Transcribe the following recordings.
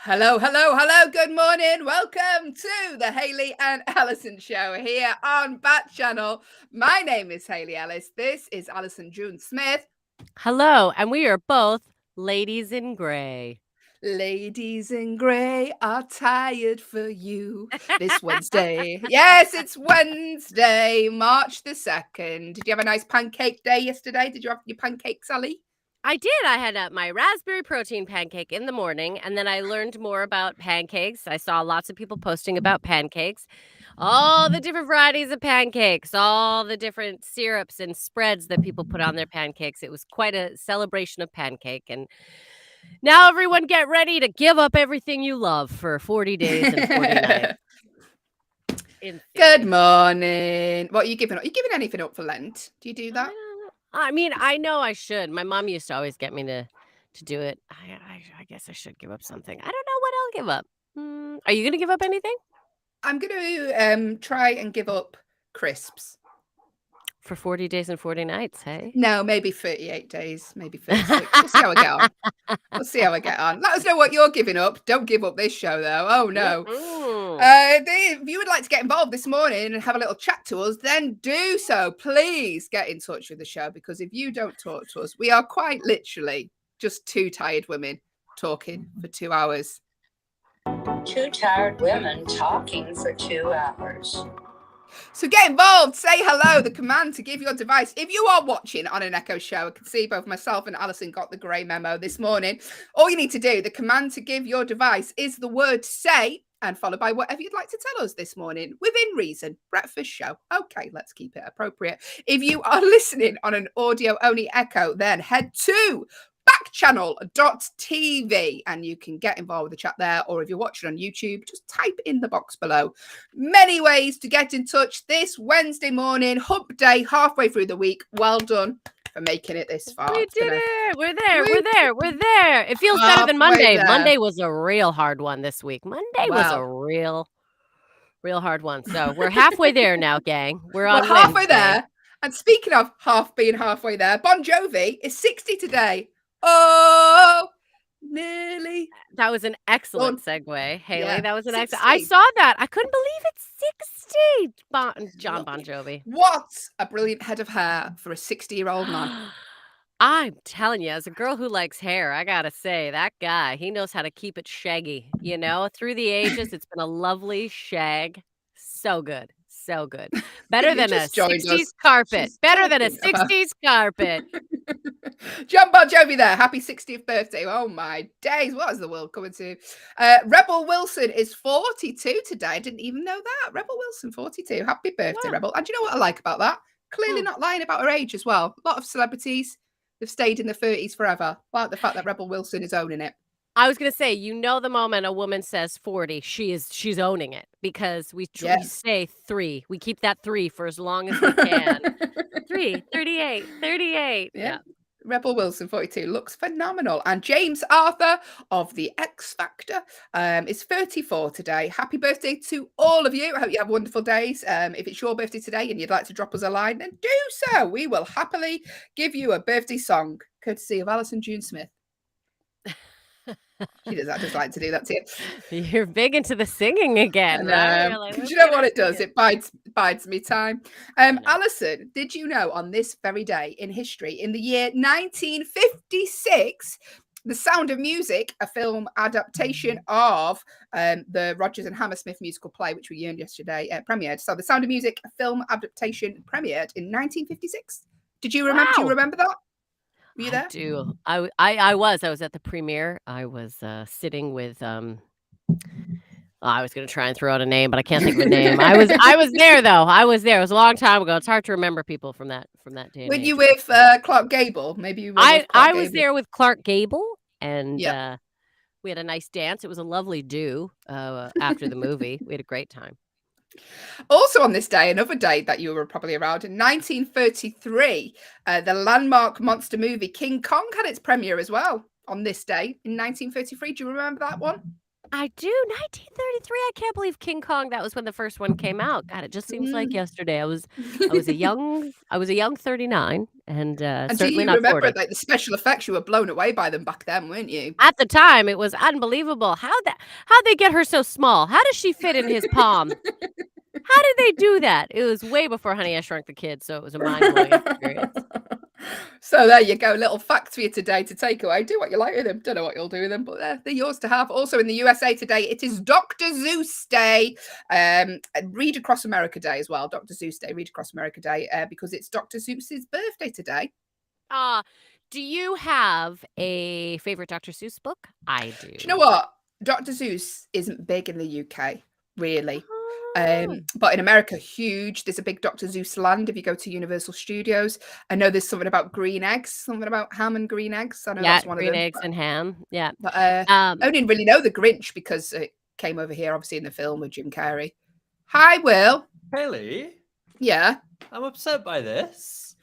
Hello, hello, hello. Good morning. Welcome to the Hayley and Allyson show here on Backchannel. My name is Hayley Ellis. This is Allyson June Smith. Hello, and we are both ladies in gray. Ladies in grey are tired for you this Wednesday. Yes, it's Wednesday, March the 2nd. Did you have a nice pancake day yesterday? Did you have your pancake, Sally? I did. I had my raspberry protein pancake in the morning, and then I learned more about pancakes. I saw lots of people posting about pancakes, all the different varieties of pancakes, all the different syrups and spreads that people put on their pancakes. It was quite a celebration of pancake. And now, everyone, get ready to give up everything you love for 40 days and 40 nights. In Good theory. morning. What are you giving up? Are you giving anything up for Lent? Do you do I that? don't know. I mean, I know I should. My mom used to always get me to do it. I guess I should give up something. I don't know what I'll give up. Are you gonna give up anything I'm going to try and give up crisps. for 40 days and 40 nights? Hey. No, maybe 38 days, maybe 36. We'll see how I get on. We'll see how I get on. Let us know what you're giving up. Don't give up this show, though. Oh, no. Mm-mm. If you would like to get involved this morning and have a little chat to us, then do so. Please get in touch with the show, because if you don't talk to us, we are quite literally just two tired women talking for 2 hours. Two tired women talking for 2 hours. So get involved, say hello, the command to give your device. If you are watching on an Echo show, I can see both myself and Allyson got the grey memo this morning. All you need to do, the command to give your device is the word say, and followed by whatever you'd like to tell us this morning, within reason. Breakfast show. Okay, let's keep it appropriate. If you are listening on an audio-only Echo, then head to backchannel.tv and you can get involved with the chat there. Or if you're watching on YouTube, just type in the box below. Many ways to get in touch this Wednesday morning, hump day, halfway through the week. Well done for making it this far. We did it. We're there. Woo. We're there. We're there. It feels better than Halfway Monday. there. Monday was a real hard one this week. Monday was a Well, real hard one. So we're halfway there now, gang. We're on halfway Wednesday. there. And speaking of being halfway there, Bon Jovi is 60 today. Oh, nearly. That was an excellent segue, Hayley. Yeah, That was an excellent. 60. I saw that. I couldn't believe it's 60. John Bon Jovi. What a brilliant head of hair for a 60-year-old man. I'm telling you, as a girl who likes hair, I gotta say, that guy, he knows how to keep it shaggy. You know, through the ages, it's been a lovely shag. So good. So good. Better than a 60s carpet. Better than a 60s carpet. John Bon Jovi there. Happy 60th birthday. Oh my days. What is the world coming to? Rebel Wilson is 42 today. I didn't even know that. Rebel Wilson, 42. Happy birthday, Wow. Rebel. And do you know what I like about that? Clearly not lying about her age as well. A lot of celebrities have stayed in the 30s forever. I like the fact that Rebel Wilson is owning it. I was gonna say, you know, the moment a woman says 40, she's owning it, because we say 3. We keep that 3 for as long as we can. 3, 38, 38. Yeah. Rebel Wilson, 42, looks phenomenal. And James Arthur of the X Factor is 34 today. Happy birthday to all of you. I hope you have wonderful days. If it's your birthday today and you'd like to drop us a line, then do so. We will happily give you a birthday song, courtesy of Allyson June Smith. She does. I just like to do that to you. You're big into the singing again. Like, do you know what it does? It bides me time. Allyson, did you know on this very day in history, in the year 1956, The Sound of Music, a film adaptation of the Rodgers and Hammersmith musical play, which we learned yesterday, premiered. So The Sound of Music, a film adaptation, premiered in 1956. Did you remember? Wow. Do you remember that? Were you there? I do. I was at the premiere. I was sitting with I was going to try and throw out a name, but I can't think of a name. I was there though. I was there. It was a long time ago. It's hard to remember people from that day. Were you with Clark Gable? Maybe you were. I was there with Clark Gable, and yeah. We had a nice dance. It was a lovely do after the movie. We had a great time. Also on this day, another day that you were probably around, in 1933, the landmark monster movie King Kong had its premiere as well on this day in 1933. Do you remember that one? I do. 1933. I can't believe King Kong. That was when the first one came out. God, it just seems like yesterday. I was a young 39 and And do certainly you not remember 40. like the special effects? You were blown away by them back then, weren't you? At the time, it was unbelievable. How'd they get her so small? How does she fit in his palm? How did they do that? It was way before Honey, I Shrunk the Kids, so it was a mind-blowing experience. So there you go, little fact for you today to take away. Do what you like with them. Don't know what you'll do with them, but they're yours to have. Also in the USA today, it is Dr. Zeus Day. And Read Across America Day as well. Dr. Zeus Day, Read Across America Day, because it's Dr. Zeus's birthday today. Do you have a favorite Dr. Seuss book? I do. Do you know what? Dr. Zeus isn't big in the UK, really. But in America, huge. There's a big Dr. Zeus land if you go to Universal Studios. I know there's something about green eggs, something about ham and green eggs. I know that's one of them. Green eggs and ham. Yeah. But I didn't really know the Grinch because it came over here, obviously, in the film with Jim Carrey. Hi, Will. Hayley? Yeah. I'm upset by this.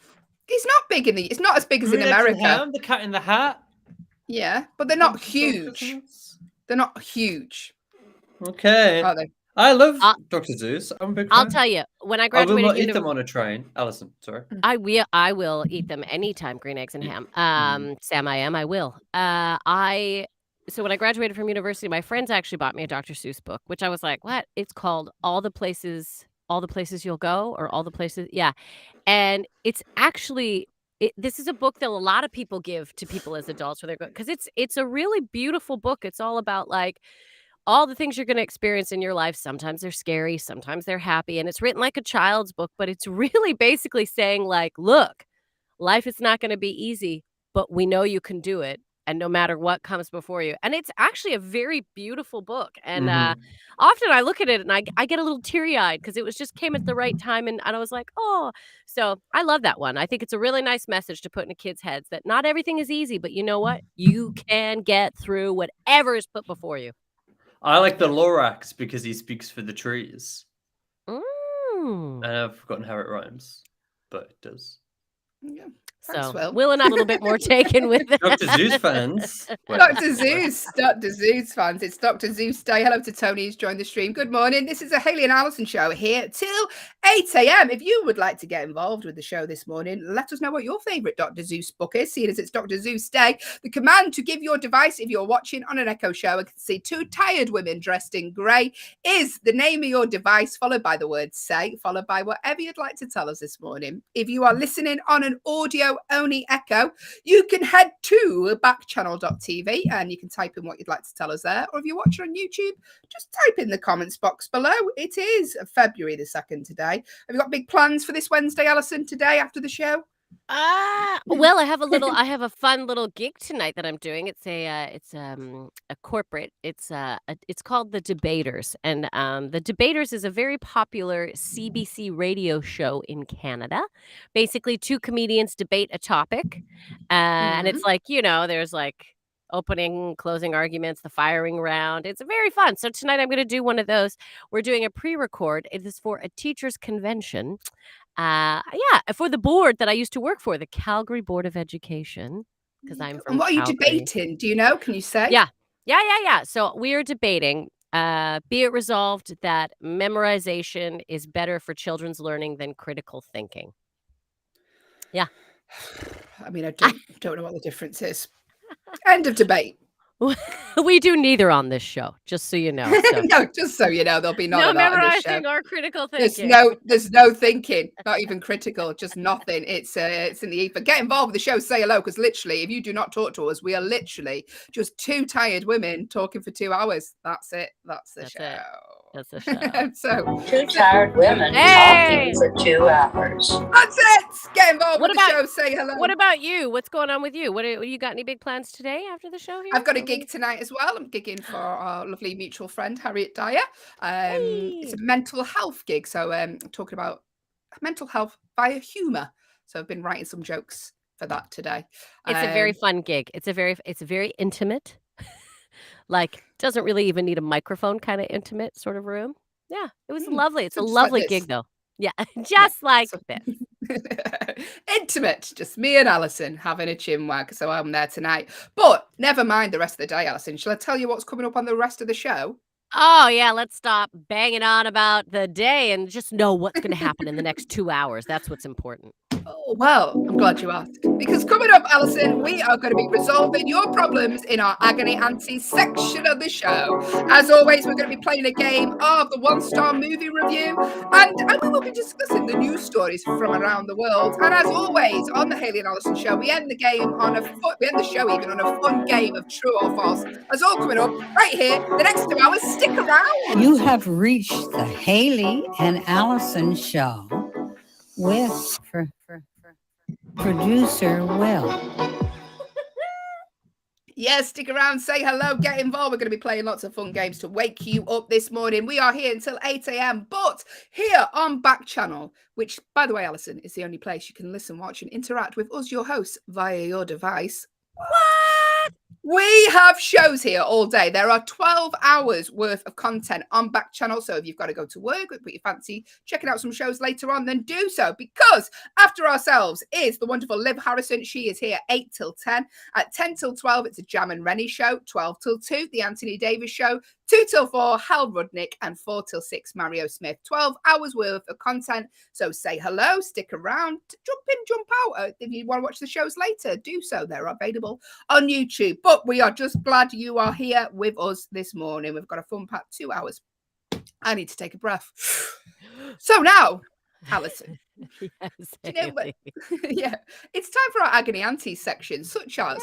It's not big it's not as big as in Green eggs and America. ham, the Cat in the Hat. Yeah, but they're not huge. They're not huge. Okay. Are they? I love Dr. Zeus. I'm a big fan. I'll tell you, when I I will graduated not eat them on a train. Allyson, sorry. I will eat them anytime, green eggs and ham. Sam, I will. So when I graduated from university, my friends actually bought me a Dr. Seuss book, which I was like, what? It's called All the Places You'll Go, or All the Places. Yeah. And it's actually, this is a book that a lot of people give to people as adults where they're going, because it's a really beautiful book. It's all about like all the things you're going to experience in your life. Sometimes they're scary, sometimes they're happy. And it's written like a child's book, but it's really basically saying like, look, life is not going to be easy, but we know you can do it. And no matter what comes before you. And it's actually a very beautiful book. And often I look at it and I get a little teary-eyed because it was just came at the right time. And I was like, oh, so I love that one. I think it's a really nice message to put into kids' heads that not everything is easy, but you know what? You can get through whatever is put before you. I like the Lorax because he speaks for the trees. Mm. And I've forgotten how it rhymes, but it does. Yeah. So Thanks, Will and I a little bit more taken with it. Dr. Zeus fans. Dr. Zeus fans. It's Dr. Zeus Day. Hello to Tony who's joined the stream. Good morning. This is a Hayley and Allyson show here till 8 a.m. If you would like to get involved with the show this morning, let us know what your favourite Dr. Zeus book is, seeing as it's Dr. Zeus Day. The command to give your device if you're watching on an Echo show and can see two tired women dressed in grey is the name of your device, followed by the word say, followed by whatever you'd like to tell us this morning. If you are listening on an audio-only Echo, you can head to backchannel.tv and you can type in what you'd like to tell us there. Or if you're watching on YouTube, just type in the comments box below. It is February the 2nd today. Have you got big plans for this Wednesday, Allyson, today after the show? Well, I have a fun little gig tonight that I'm doing. It's a corporate. It's called The Debaters, and The Debaters is a very popular CBC radio show in Canada. Basically, two comedians debate a topic, and it's like, there's like opening, closing arguments, the firing round. It's very fun. So tonight I'm going to do one of those. We're doing a pre-record. It is for a teachers' convention. For the board that I used to work for, the Calgary Board of Education, because I'm from And what are you Calgary. debating? Do you know? Can you say? Yeah. So we are debating, be it resolved that memorization is better for children's learning than critical thinking. Yeah. I mean, I don't know what the difference is. End of debate. We do neither on this show, just so you know. So. No, just so you know, there'll be no none of that on this show. memorizing or critical thinking. There's no thinking, not even critical, just nothing. It's in the ether. Get involved with the show, say hello, because literally, if you do not talk to us, we are literally just two tired women talking for 2 hours. That's it. That's the show. That's the show. So Two tired women talking for 2 hours. That's it. Get involved with the show, say hello. What about you? What's going on with you? What you got? Any big plans today after the show here? I've got a gig tonight as well. I'm gigging for our lovely mutual friend Harriet Dyer. It's a mental health gig, so talking about mental health via humour. So I've been writing some jokes for that today. It's a very fun gig. It's a very intimate, like doesn't really even need a microphone kind of intimate sort of room. Yeah, it was lovely. It's a lovely gig though. Yeah, just like So- this. Intimate, just me and Alison having a chinwag. So I'm there tonight. But never mind the rest of the day, Alison. Shall I tell you what's coming up on the rest of the show? Oh, yeah, let's stop banging on about the day and just know what's going to happen in the next 2 hours. That's what's important. Oh, well, I'm glad you asked. Because coming up, Alison, we are going to be resolving your problems in our Agony Auntie section of the show. As always, we're going to be playing a game of the one-star movie review, and we will be discussing the news stories from around the world. And as always, on the Hayley and Alison show, we end the game on we end the show even on a fun game of true or false. That's all coming up right here. The next 2 hours, stick around. You have reached the Hayley and Allyson show with producer Will. Yes, stick around, say hello, get involved. We're going to be playing lots of fun games to wake you up this morning. We are here until 8 a.m. But here on Backchannel, which, by the way, Alison, is the only place you can listen, watch, and interact with us, your hosts, via your device. What? We have shows here all day. There are 12 hours worth of content on Backchannel. So if you've got to go to work, put your fancy checking out some shows later on, then do so. Because after ourselves is the wonderful Liv Harrison. She is here 8 till 10. At 10 till 12, it's a Jam and Rennie show. 12 till 2, the Anthony Davis show. 2 till 4, Hal Rudnick. And 4 till 6, Mario Smith. 12 hours worth of content. So say hello, stick around, jump in, jump out. If you want to watch the shows later, do so. They're available on YouTube. But we are just glad you are here with us this morning. We've got a fun-packed 2 hours. I need to take a breath. So now, Alison. Yes, Do you know what? Hayley. Yeah, it's time for our Agony Auntie section, such as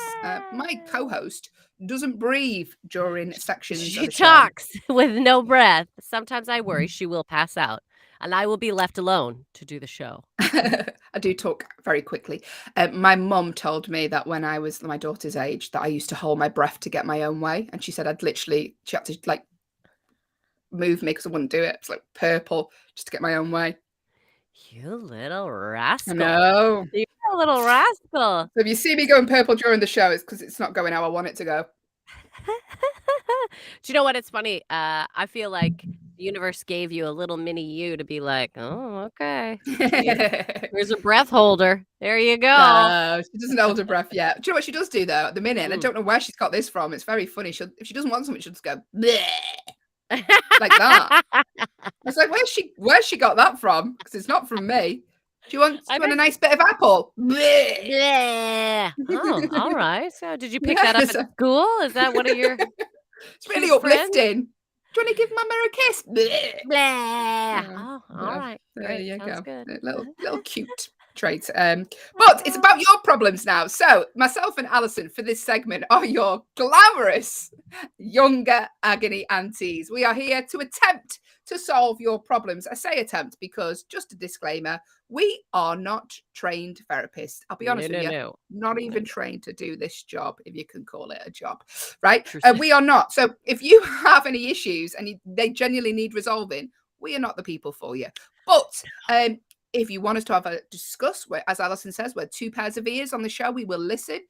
my co-host doesn't breathe during sections She of the show. talks with no breath. Sometimes I worry she will pass out, and I will be left alone to do the show. I do talk very quickly. My mum told me that when I was my daughter's age, that I used to hold my breath to get my own way, and she said she had to like move me because I wouldn't do it. It's like purple just to get my own way. You little rascal. No. You're a little rascal. So if you see me going purple during the show, it's because it's not going how I want it to go. Do you know what? It's funny. I feel like the universe gave you a little mini you to be like, oh, okay. Here's a breath holder. There you go. No, she doesn't hold her breath yet. Do you know what she does do though at the minute? And I Mm. don't know where she's got this from. It's very funny. If she doesn't want something, she'll just go bleh, like that. I was like, where's she got that from? Because it's not from me. Do you want I a bet- nice bit of apple? Bleh. Yeah. Oh, all right. So did you pick that up Yes. at school? Is that one of your It's really cute friends? uplifting. Do you want to give Mama a kiss? Bleh. Blah. Yeah, Oh, all yeah, right. There Great. you Sounds go. good. A little cute trait. But it's about your problems now. So myself and Alison for this segment are your glamorous younger agony aunties. We are here to attempt to solve your problems. I say attempt because, just a disclaimer, we are not trained therapists. I'll be honest with you. No. Not even trained to do this job, if you can call it a job, right? True. We are not. So if you have any issues and they genuinely need resolving, we are not the people for you. But if you want us to have a discuss, as Alison says, we're two pairs of ears on the show, we will listen.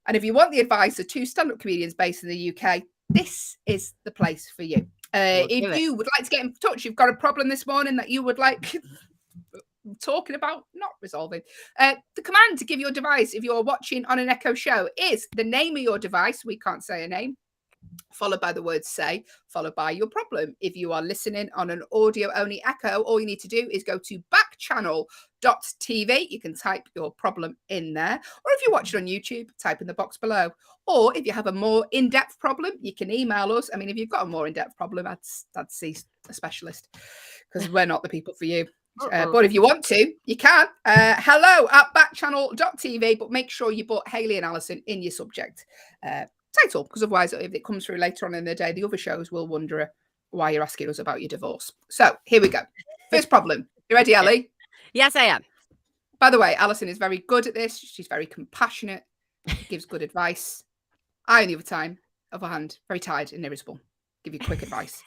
And if you want the advice of two stand-up comedians based in the UK, this is the place for you. If you would like to get in touch, you've got a problem this morning that you would like talking about, not resolving. The command to give your device, if you're watching on an Echo show, is the name of your device. We can't say a name. Followed by the word say, followed by your problem. If you are listening on an audio only Echo, all you need to do is go to backchannel.tv. You can type your problem in there. Or if you're watching on YouTube, type in the box below. Or if you have a more in-depth problem, you can email us. I mean, if you've got a more in-depth problem, I'd see a specialist because we're not the people for you. But if you want to, you can. hello@backchannel.tv, but make sure you put Hayley and Alison in your subject title, because otherwise, if it comes through later on in the day, the other shows will wonder why you're asking us about your divorce. So here we go. First problem. You ready, Ellie? Yes, I am. By the way, Alison is very good at this. She's very compassionate, gives good advice. I, on the other hand, very tired and irritable. Give you quick advice.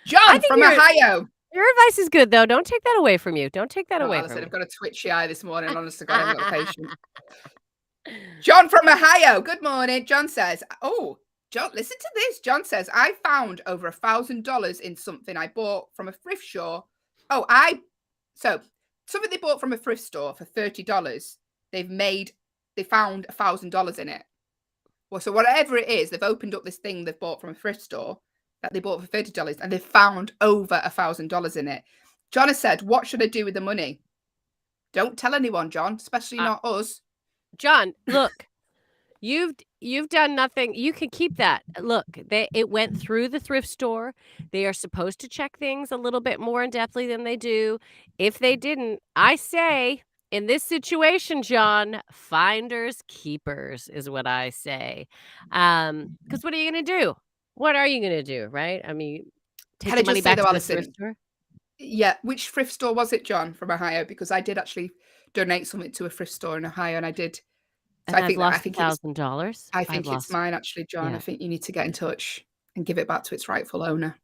John from Ohio. Your advice is good, though. Don't take that away from you. Don't take that away Alison, from me. I've got a twitchy eye this morning. Honestly, God, I'm not patient. John from Ohio. Good morning. John says, John, listen to this. John says, I found over $1,000 in something I bought from a thrift store Oh, so something they bought from a thrift store for $30. They found $1,000 in it. Well, so whatever it is, they've opened up this thing they've bought from a thrift store that they bought for $30, and they found over $1,000 in it. John has said, "What should I do with the money?" Don't tell anyone, John, especially not us. John, look, you've done nothing. You can keep that. Look, it went through the thrift store. They are supposed to check things a little bit more in depthly than they do. If they didn't, I say in this situation, John, finders keepers is what I say. Because what are you going to do? What are you going to do, right? I mean, take Can the I money just say back though, to the Allyson? thrift store? Yeah, which thrift store was it, John, from Ohio? Because I did actually donate something to a thrift store in Ohio, and I did. So And I I've lost think $1,000. I I've think it's lost. mine, actually, John. Yeah. I think you need to get in touch and give it back to its rightful owner.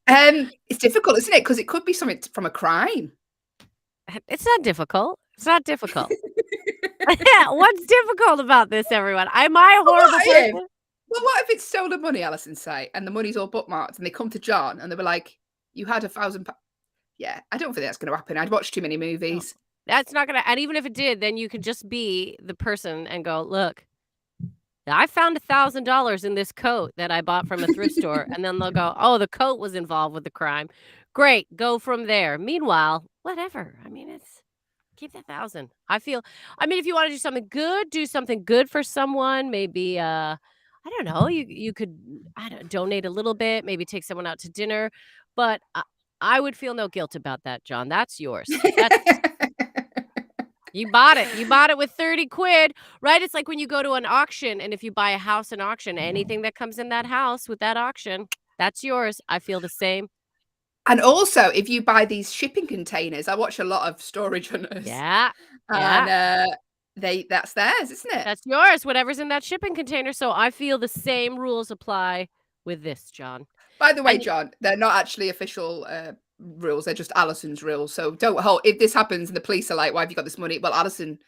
It's difficult, isn't it? Because it could be something from a crime. It's not difficult. It's not difficult. What's difficult about this, everyone? Am I a horrible person? Well, what if it's stolen money, Allyson, say, and the money's all bookmarked, and they come to John and they were like, "You had £1,000." Yeah, I don't think that's going to happen. I'd watched too many movies. That's not gonna. And even if it did, then you could just be the person and go, "Look, I found $1,000 in this coat that I bought from a thrift store," and then they'll go, "Oh, the coat was involved with the crime. Great, go from there." Meanwhile, whatever. I mean, it's keep that 1,000. I mean, if you want to do something good for someone. Maybe I don't know. You could donate a little bit. Maybe take someone out to dinner. But I would feel no guilt about that, John. That's yours. You bought it. You bought it with 30 quid, right? It's like when you go to an auction, and if you buy a house in auction, anything that comes in that house with that auction, that's yours. I feel the same. And also, if you buy these shipping containers, I watch a lot of storage hunters. Yeah. And that's theirs, isn't it? That's yours, whatever's in that shipping container. So I feel the same rules apply with this, John. By the way, John, they're not actually official rules. They're just Allison's rules. So don't hold. If this happens and the police are like, "Why have you got this money?" Well, Allyson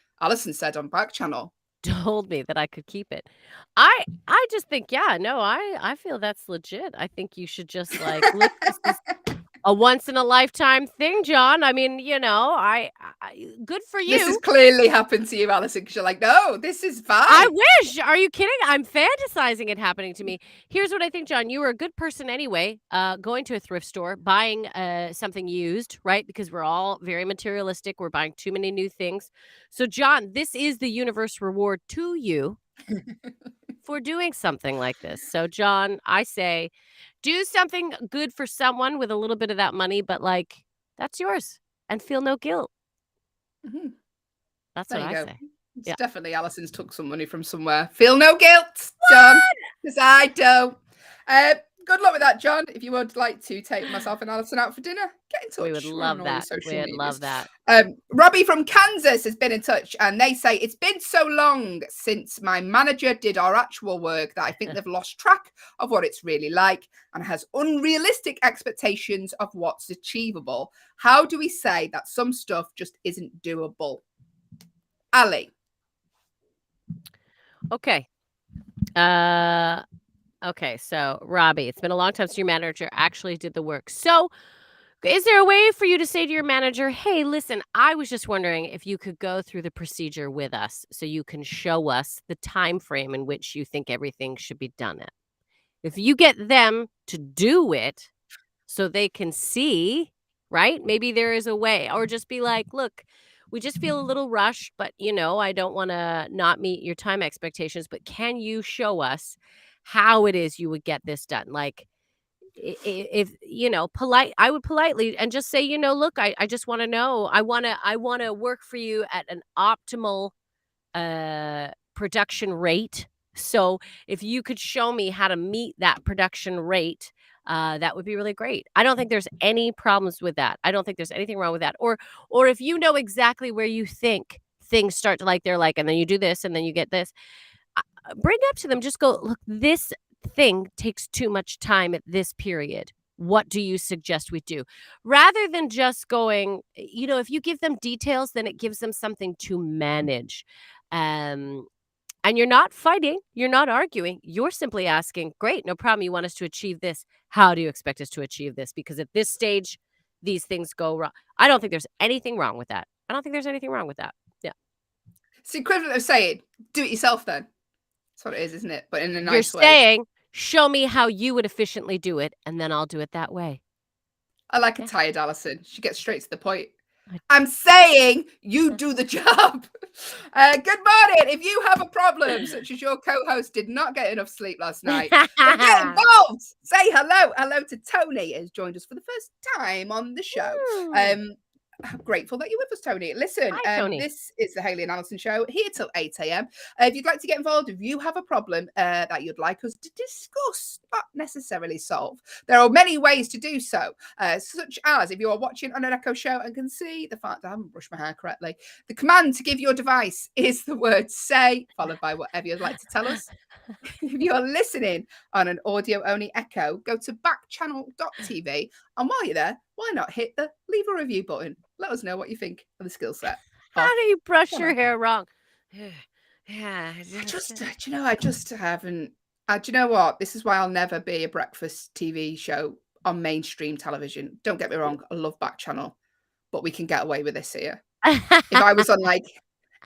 said on Backchannel. Told me that I could keep it. I just think, yeah, no, I feel that's legit. I think you should just like look, this is a once in a lifetime thing, John. I mean, I good for you. This has clearly happened to you, Allyson, because you're like, "No, this is fine." I wish. Are you kidding? I'm fantasizing it happening to me. Here's what I think, John. You were a good person anyway, going to a thrift store, buying something used, right? Because we're all very materialistic. We're buying too many new things. So, John, this is the universe reward to you for doing something like this. So, John, I say do something good for someone with a little bit of that money, but like that's yours and feel no guilt. Mhm. That's There what you I go. say. It's Yeah. definitely Allison's took some money from somewhere. Feel no guilt, John, because I don't. Good luck with that, John. If you would like to take myself and Allyson out for dinner, get in touch. We would We're love on all your that. social We'd medias. love that. Robbie from Kansas has been in touch, and they say it's been so long since my manager did our actual work that I think they've lost track of what it's really like and has unrealistic expectations of what's achievable. How do we say that some stuff just isn't doable? Ali. Okay. Okay, so Robbie, it's been a long time since your manager actually did the work. So is there a way for you to say to your manager, "Hey, listen, I was just wondering if you could go through the procedure with us so you can show us the time frame in which you think everything should be done at." If you get them to do it so they can see, right? Maybe there is a way, or just be like, "Look, we just feel a little rushed, but I don't want to not meet your time expectations, but can you show us how it is you would get this done?" Like if I would politely and just say, "Look, I just want to know. I want to work for you at an optimal production rate. So if you could show me how to meet that production rate, that would be really great." I don't think there's any problems with that. I don't think there's anything wrong with that. Or if you know exactly where you think things start to they're like, and then you do this and then you get this, bring up to them, just go, "Look, this thing takes too much time at this period. What do you suggest we do?" Rather than just going, if you give them details, then it gives them something to manage. And you're not fighting, you're not arguing, you're simply asking, "Great, no problem. You want us to achieve this. How do you expect us to achieve this? Because at this stage, these things go wrong. I don't think there's anything wrong with that. I don't think there's anything wrong with that. Yeah. It's the equivalent of saying, do it yourself then. That's what it is, isn't it? But in a You're nice way. saying, show me how you would efficiently do it, and then I'll do it that way. I like a Yeah. tired Allyson. She gets straight to the point. I- I'm saying you do the job. Good morning. If you have a problem, such as your co-host did not get enough sleep last night, then get involved. Say hello. Hello to Tony, who has joined us for the first time on the show. Ooh. I'm grateful that you're with us, Tony. Listen, Hi, Tony. this is the Hayley and Allyson show here till 8 a.m. If you'd like to get involved, if you have a problem that you'd like us to discuss, not necessarily solve, there are many ways to do so, such as if you are watching on an Echo show and can see the fact I haven't brushed my hair correctly, the command to give your device is the word say, followed by whatever you'd like to tell us. If you're listening on an audio-only Echo, go to backchannel.tv, and while you're there, why not hit the leave a review button? Let us know what you think of the skill set. How do you brush Come your on. hair wrong? Yeah. I just haven't. Do you know what? This is why I'll never be a breakfast TV show on mainstream television. Don't get me wrong, I love Backchannel, but we can get away with this here. If I was on like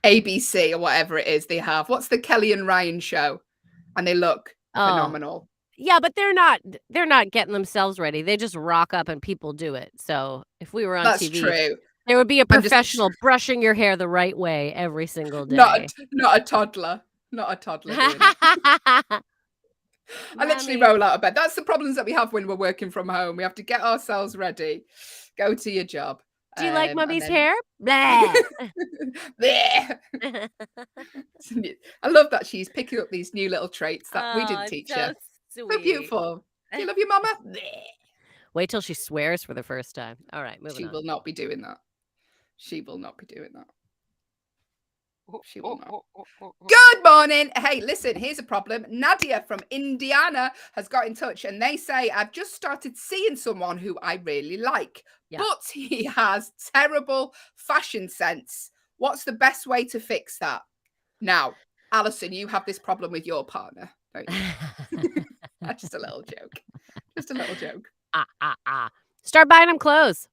ABC or whatever it is they have, what's the Kelly and Ryan show? And they look phenomenal. Yeah, but they're not getting themselves ready. They just rock up and people do it. So if we were on That's TV, true. there would be a I'm just- professional brushing your hair the right way every single day. Not a toddler. Not a toddler doing it. I literally roll out of bed. That's the problems that we have when we're working from home. We have to get ourselves ready, go to your job. Do you like and mummy's then- hair? Blah. Bleh. I love that she's picking up these new little traits that we didn't teach her. So So beautiful. Do you love your mama? Wait till she swears for the first time. All right, moving She on. will not be doing that. She will not be doing that. She will not. Good morning. Hey, listen, here's a problem. Nadia from Indiana has got in touch and they say, I've just started seeing someone who I really like, Yeah. but he has terrible fashion sense. What's the best way to fix that? Now, Allyson, you have this problem with your partner, don't you? That's just a little joke. Just a little joke. Start buying him clothes.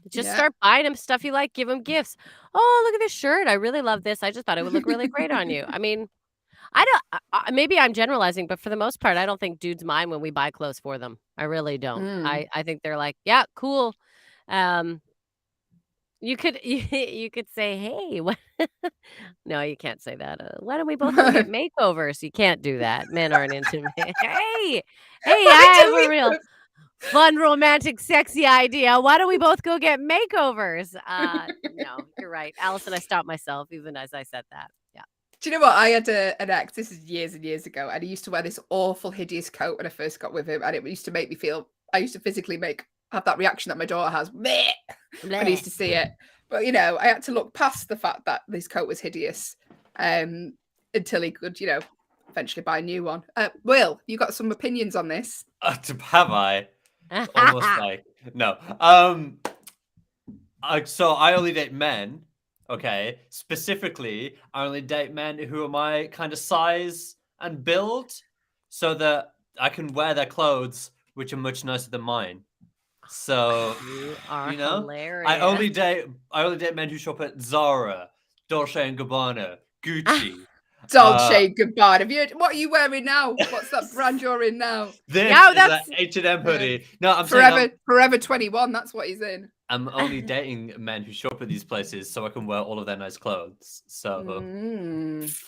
Just Yeah. start buying him stuff you like. Give him gifts. Oh, look at this shirt. I really love this. I just thought it would look really great on you. I mean, I don't. Maybe I'm generalizing, but for the most part, I don't think dudes mind when we buy clothes for them. I really don't. Mm. I think they're like, yeah, cool. You could say, hey, what? No, you can't say that. Why don't we both go get makeovers? You can't do that. Men aren't into me. Hey, I have a real fun, romantic, sexy idea. Why don't we both go get makeovers? No, you're right. Allyson, I stopped myself even as I said that. Yeah. Do you know what? I had an ex, this is years and years ago, and he used to wear this awful, hideous coat when I first got with him, and it used to make me feel, I used to physically have that reaction that my daughter has when I used to see it. But, you know, I had to look past the fact that this coat was hideous until he could, you know, eventually buy a new one. Will, you got some opinions on this? Have I? Almost like no. So I only date men. Okay. Specifically, I only date men who are my kind of size and build, so that I can wear their clothes, which are much nicer than mine. So You are you know, hilarious. I only date men who shop at Zara, Dolce and Gabbana, Gucci. Dolce Gabbana. What are you wearing now? What's that brand you're in now? This Yeah, is that's- an H&M hoodie. No, I'm saying Forever 21. That's what he's in. I'm only dating men who shop at these places so I can wear all of their nice clothes. So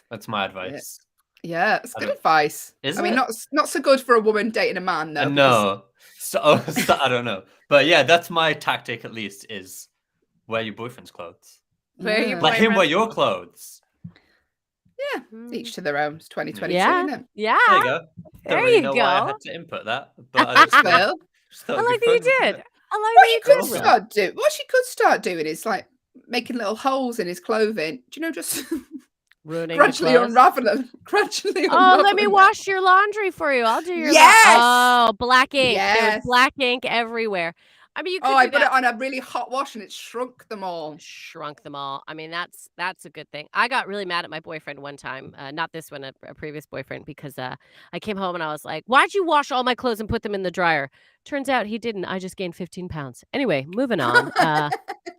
that's my advice. Yeah, it's I good don't- advice. Is I mean, it? not so good for a woman dating a man, though. because- No. So I don't know. But yeah, that's my tactic at least, is wear your boyfriend's clothes. Wear your Yeah. Let him wear boyfriend's your clothes. Each to their own. It's 2022, Yeah. isn't it? Yeah. There you go. There Don't really you know why I go. had to input that. But I Thanks, just Will. thought I it'd like be that you fun, wouldn't did. it? I like What that you you could did. start doing, what she could start doing is like making little holes in his clothing. Do you know, just Ruining the gradually clothes. unraveling. Gradually Oh, let me unraveling wash your laundry for you. I'll do your Yes! Oh, black ink. There was Yes. black ink everywhere. I mean, you Oh, could I do put that. it on a really hot wash and it shrunk them all. Shrunk them all. I mean, that's a good thing. I got really mad at my boyfriend one time, not this one, a previous boyfriend, because I came home and I was like, "Why'd you wash all my clothes and put them in the dryer?" Turns out he didn't. I just gained 15 pounds. Anyway, moving on.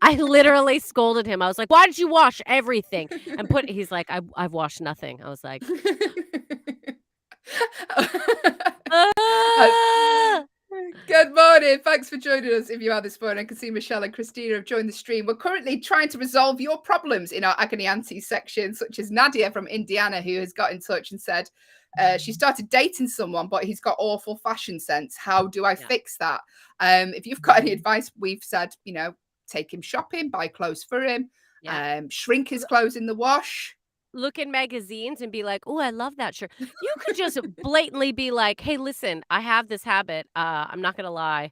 I literally scolded him. I was like, "Why did you wash everything and put?" He's like, "I've washed nothing." I was like, Uh, "Ah!" Good morning. Thanks for joining us. If you are this morning, I can see Michelle and Christina have joined the stream. We're currently trying to resolve your problems in our Agony Aunties section, such as Nadia from Indiana, who has got in touch and said she started dating someone, but he's got awful fashion sense. How do I fix that? If you've got any advice, we've said, take him shopping, buy clothes for him, shrink his clothes in the wash. Look in magazines and be like, "Oh, I love that shirt." You could just blatantly be like, "Hey, listen, I have this habit. I'm not gonna lie.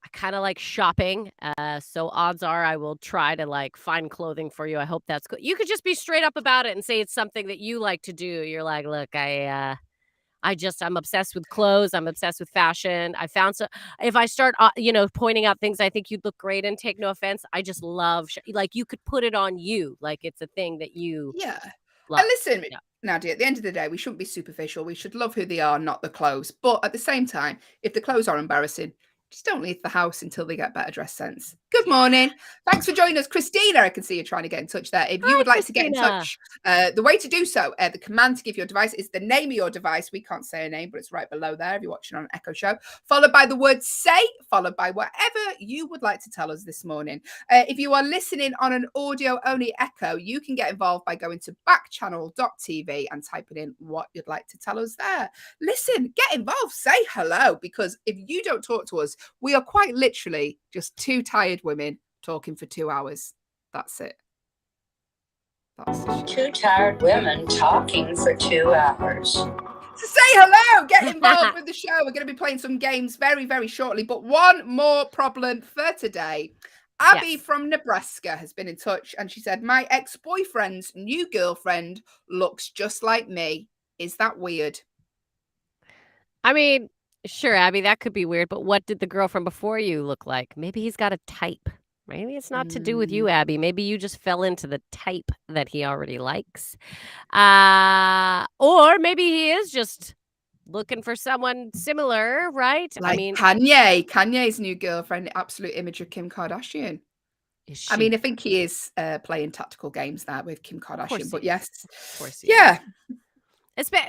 I kind of like shopping. So odds are I will try to like find clothing for you. I hope that's good." You could just be straight up about it and say it's something that you like to do. You're like, "Look, I'm obsessed with clothes. I'm obsessed with fashion. I found so if I start, pointing out things I think you'd look great in, take no offense. I just love like you could put it on you, like it's a thing that you Yeah. love." And listen, Yeah. Nadia, at the end of the day, we shouldn't be superficial. We should love who they are, not the clothes. But at the same time, if the clothes are embarrassing, just don't leave the house until they get better dress sense. Good morning. Thanks for joining us. Christina, I can see you trying to get in touch there. If you Hi, would like to get in Christina. touch, the way to do so, the command to give your device is the name of your device. We can't say a name, but it's right below there if you're watching on an Echo show, followed by the word say, followed by whatever you would like to tell us this morning. If you are listening on an audio-only Echo, you can get involved by going to backchannel.tv and typing in what you'd like to tell us there. Listen, get involved, say hello, because if you don't talk to us, we are quite literally just two tired women talking for 2 hours. That's it. That's the show. Two tired women talking for 2 hours. So say hello, get involved with the show. We're going to be playing some games very, very shortly. But one more problem for today. Abby from Nebraska has been in touch and she said, my ex-boyfriend's new girlfriend looks just like me. Is that weird? I mean, sure, Abby, that could be weird, but what did the girl from before you look like? Maybe he's got a type. Maybe it's not to do with you, Abby. Maybe you just fell into the type that he already likes. Or maybe he is just looking for someone similar, right? Like I mean, Kanye's new girlfriend, the absolute image of Kim Kardashian. is I she? mean, I think he is playing tactical games there with Kim Kardashian, but he yes. Of course he is. Yeah.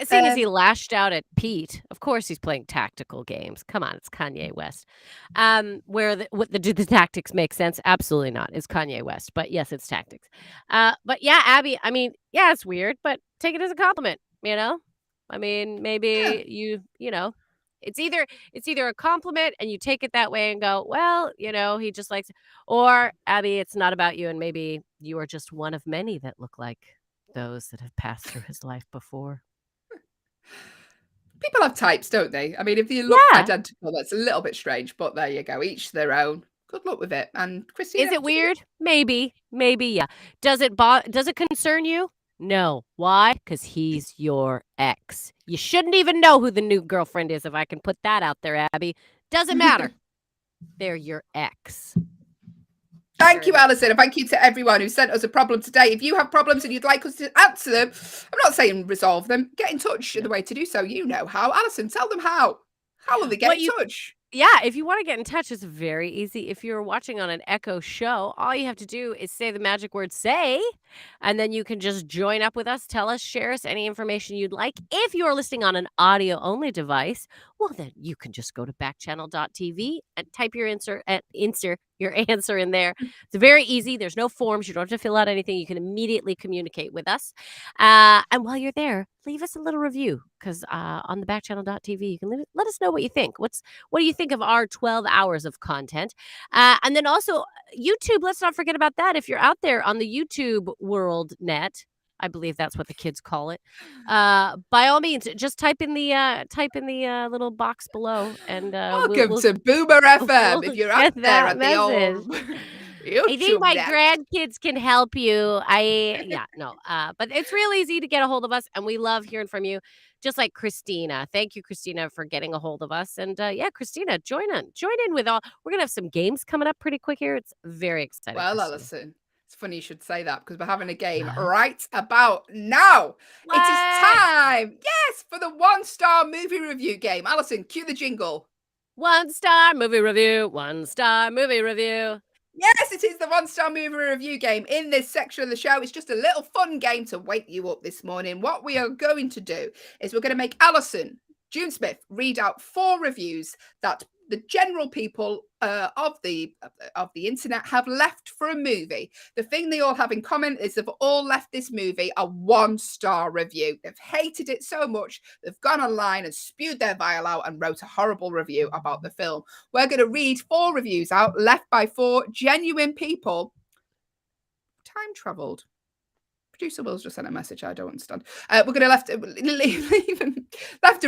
Seeing as he lashed out at Pete, of course he's playing tactical games. Come on, it's Kanye West. Where do the tactics make sense? Absolutely not. It's Kanye West, but yes, it's tactics. But yeah, Abby, I mean, yeah, it's weird, but take it as a compliment, I mean, maybe it's either a compliment and you take it that way and go, well, he just likes it. Or Abby, it's not about you and maybe you are just one of many that look like those that have passed through his life before. People have types, don't they? I mean, if you look identical, that's a little bit strange, but there you go. Each their own. Good luck with it. And Christina, is it weird? Maybe, yeah. Does it concern you? No. Why? Because he's your ex. You shouldn't even know who the new girlfriend is, if I can put that out there, Abby. Doesn't matter. They're your ex. Thank you, Allyson, and thank you to everyone who sent us a problem today. If you have problems and you'd like us to answer them, I'm not saying resolve them. Get in touch. The way to do so, you know how. Allyson, tell them how. How will they get in touch? Yeah, if you want to get in touch, it's very easy. If you're watching on an Echo show, all you have to do is say the magic word say, and then you can just join up with us, tell us, share us any information you'd like. If you're listening on an audio-only device, well, then you can just go to backchannel.tv and type your answer in there. It's very easy. There's no forms. You don't have to fill out anything. You can immediately communicate with us. And while you're there, leave us a little review, because on the backchannel.tv, you can let us know what you think. What do you think of our 12 hours of content? And then also YouTube, let's not forget about that. If you're out there on the YouTube world net, I believe that's what the kids call it. By all means, just type in the little box below, and welcome to Boomer FM. If you're out there at the old I think my next. grandkids can help you. But it's real easy to get a hold of us, and we love hearing from you. Just like Christina. Thank you, Christina, for getting a hold of us. And Christina, join in with all. We're gonna have some games coming up pretty quick here. It's very exciting. Well, Christina. Allyson, it's funny you should say that because we're having a game What? right about now. What? It is time, yes, for the 1-star movie review game. Allyson, cue the jingle. 1-star movie review. 1-star movie review. Yes, it is the 1-star movie review game. In this section of the show, it's just a little fun game to wake you up this morning. What we are going to do is we're going to make Allyson, June Smith, read out 4 reviews that the general people of the internet have left for a movie. The thing they all have in common is they've all left this movie a 1-star review. They've hated it so much, they've gone online and spewed their bile out and wrote a horrible review about the film. We're going to read 4 reviews out left by 4 genuine people. Time traveled. Producer Will's just sent a message I don't understand. We're going to left a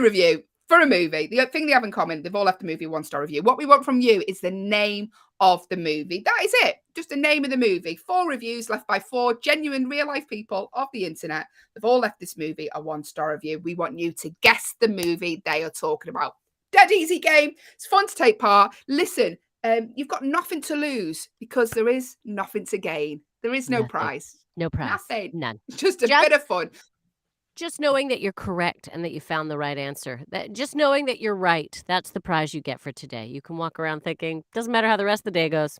review for a movie. The thing they have in common, they've all left the movie 1-star review. What we want from you is the name of the movie. That is it. Just the name of the movie. 4 reviews left by 4 genuine real-life people of the internet. They've all left this movie a 1-star review. We want you to guess the movie they are talking about. Dead easy game. It's fun to take part. Listen, you've got nothing to lose because there is nothing to gain. There is no prize. No prize. Nothing. None. Just a bit of fun. Just knowing that you're correct and that you found the right answer. Just knowing that you're right. That's the prize you get for today. You can walk around thinking, doesn't matter how the rest of the day goes.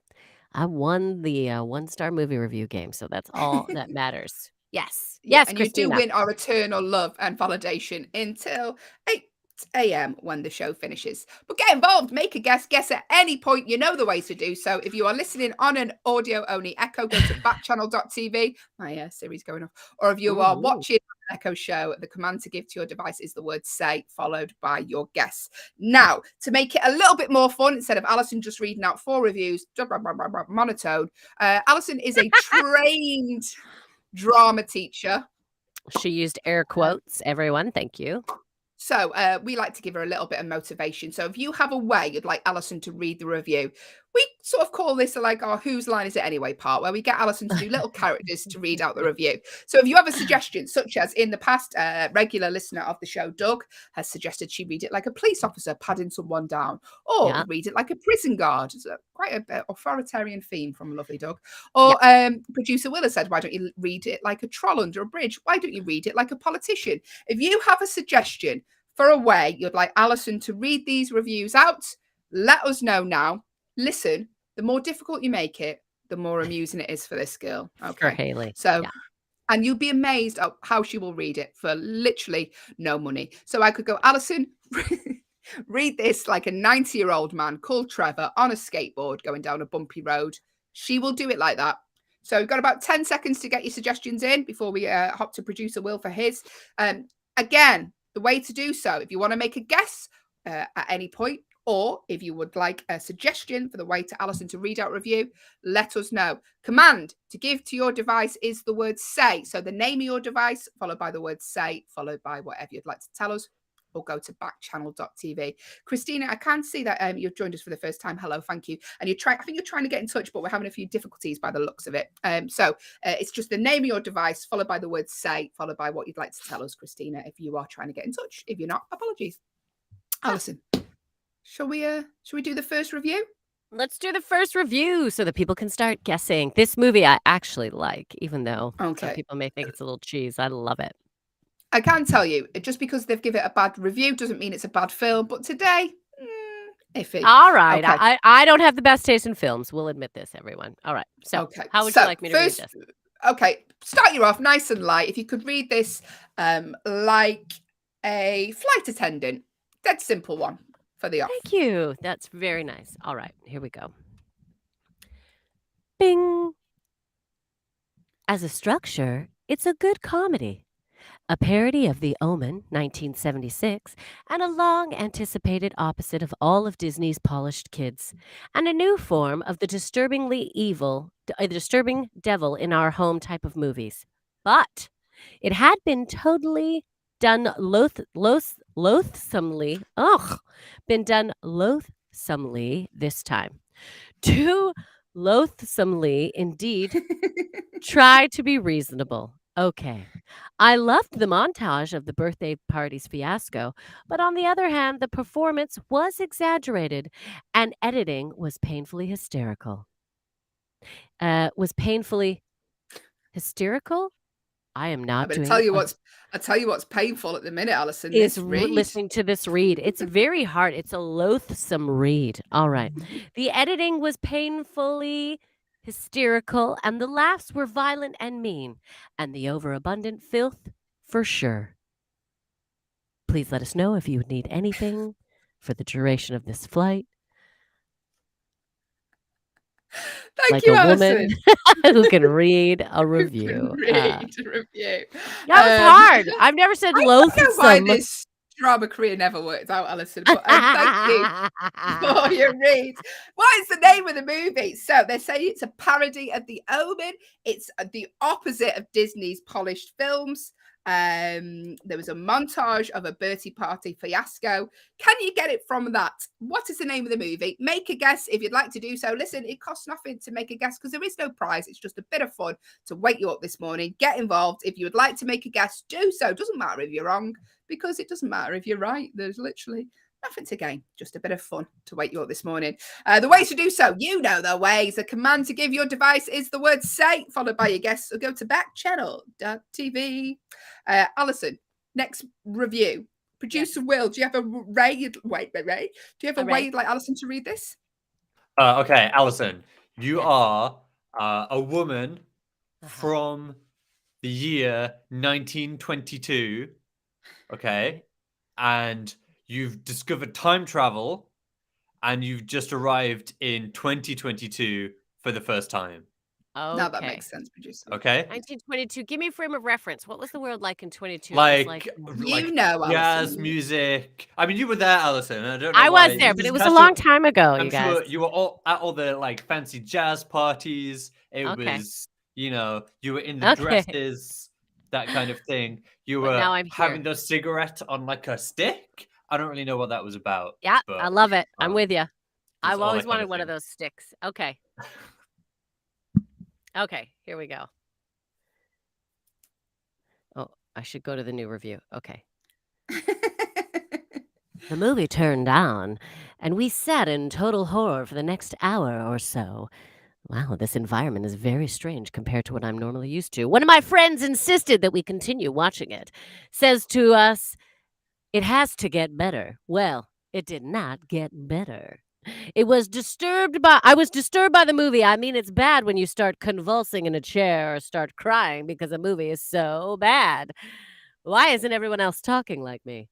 I won the 1-star movie review game. So that's all that matters. Yes. Yes, and Christina. You do win our eternal love and validation until 8 a.m. when the show finishes. But get involved, make a guess at any point. You know the ways to do so. If you are listening on an audio-only Echo, go to backchannel.tv. My Siri's going off. Or if you are watching an Echo show, the command to give to your device is the word say, followed by your guess. Now, to make it a little bit more fun, instead of Allyson just reading out 4 reviews, monotone, Allyson is a trained drama teacher. She used air quotes, everyone. Thank you. So we like to give her a little bit of motivation. So if you have a way you'd like Allyson to read the review, we sort of call this like our Whose Line Is It Anyway part, where we get Allyson to do little characters to read out the review. So if you have a suggestion, such as in the past, regular listener of the show, Doug, has suggested she read it like a police officer padding someone down, or read it like a prison guard. It's quite an authoritarian theme from lovely Doug. Or producer Willa said, why don't you read it like a troll under a bridge? Why don't you read it like a politician? If you have a suggestion for a way you'd like Allyson to read these reviews out, let us know now. Listen, the more difficult you make it, the more amusing it is for this girl. Okay, for Hayley. So, and you'll be amazed at how she will read it for literally no money. So I could go, Allyson, read this like a 90-year-old man called Trevor on a skateboard going down a bumpy road. She will do it like that. So we've got about 10 seconds to get your suggestions in before we hop to producer Will for his. Again, the way to do so, if you want to make a guess at any point, or if you would like a suggestion for the way to Allyson to read out review, let us know. Command to give to your device is the word say. So the name of your device, followed by the word say, followed by whatever you'd like to tell us, or go to backchannel.tv. Christina, I can see that you've joined us for the first time. Hello, thank you. And I think you're trying to get in touch, but we're having a few difficulties by the looks of it. So it's just the name of your device, followed by the word say, followed by what you'd like to tell us, Christina, if you are trying to get in touch. If you're not, apologies. Allyson, shall we do the first review? Let's do the first review so that people can start guessing. This movie I actually like, even though some people may think it's a little cheese. I love it. I can tell you, just because they've given it a bad review doesn't mean it's a bad film. But today, iffy. All right. Okay. I don't have the best taste in films. We'll admit this, everyone. All right. So how would you like me to read this? Okay. Start you off nice and light. If you could read this like a flight attendant. Dead simple one for the off. Thank you. That's very nice. All right. Here we go. Bing. As a structure, it's a good comedy. A parody of The Omen, 1976, and a long-anticipated opposite of all of Disney's polished kids, and a new form of the disturbing devil in our home type of movies. But it had been totally done loathsomely this time. Two Loathsomely, indeed. Try to be reasonable. Okay. I loved the montage of the birthday party's fiasco, but on the other hand, the performance was exaggerated and editing was painfully hysterical. Was painfully hysterical? I am I'm not going to doing I'll tell you what's painful at the minute, Alison. is This read. listening to this read. It's very hard. It's a loathsome read. All right. The editing was painfully hysterical, and the laughs were violent and mean, and the overabundant filth for sure. Please let us know if you need anything for the duration of this flight. Thank Like you, a Alison. woman who can read a Who can review. read a review. That was hard. I've never said I don't know why loathsome. this drama career never worked out, Alison, but thank you for your read. What is the name of the movie? So they say it's a parody of The Omen. It's the opposite of Disney's polished films. There was a montage of a birthday party fiasco. Can you get it from that? What is the name of the movie? Make a guess if you'd like to do so. Listen, it costs nothing to make a guess because there is no prize. It's just a bit of fun to wake you up this morning. Get involved. If you would like to make a guess, do so. Doesn't matter if you're wrong, because it doesn't matter if you're right. There's literally nothing to gain, just a bit of fun to wake you up this morning. The ways to do so, you know the ways. The command to give your device is the word say, followed by your guess. So go to backchannel.tv. Alison, next review. Producer Will, do you have a Ray? Wait. Do you have a way you'd like Alison to read this? Okay, Alison, you are a woman from the year 1922. Okay, and you've discovered time travel, and you've just arrived in 2022 for the first time. Okay. Now that makes sense, producer. Okay. 1922. Give me a frame of reference. What was the world like in 22? Like you know, jazz Alison. music. I mean, you were there, Alison. I don't know. I why. was there, but it was a long time ago, you guys. Sure you were all at all the like fancy jazz parties. It was, you know, you were in the dresses, that kind of thing. You were having those cigarettes on like a stick. I don't really know what that was about. Yeah, but, I love it. I'm with you. I've all always that kind wanted of one of thing. those sticks. Okay. Okay, here we go. Oh, I should go to the new review. Okay. The movie turned on, and we sat in total horror for the next hour or so. Wow, this environment is very strange compared to what I'm normally used to. One of my friends insisted that we continue watching it. Says to us, it has to get better. Well, it did not get better. I was disturbed by the movie. I mean, it's bad when you start convulsing in a chair or start crying because a movie is so bad. Why isn't everyone else talking like me?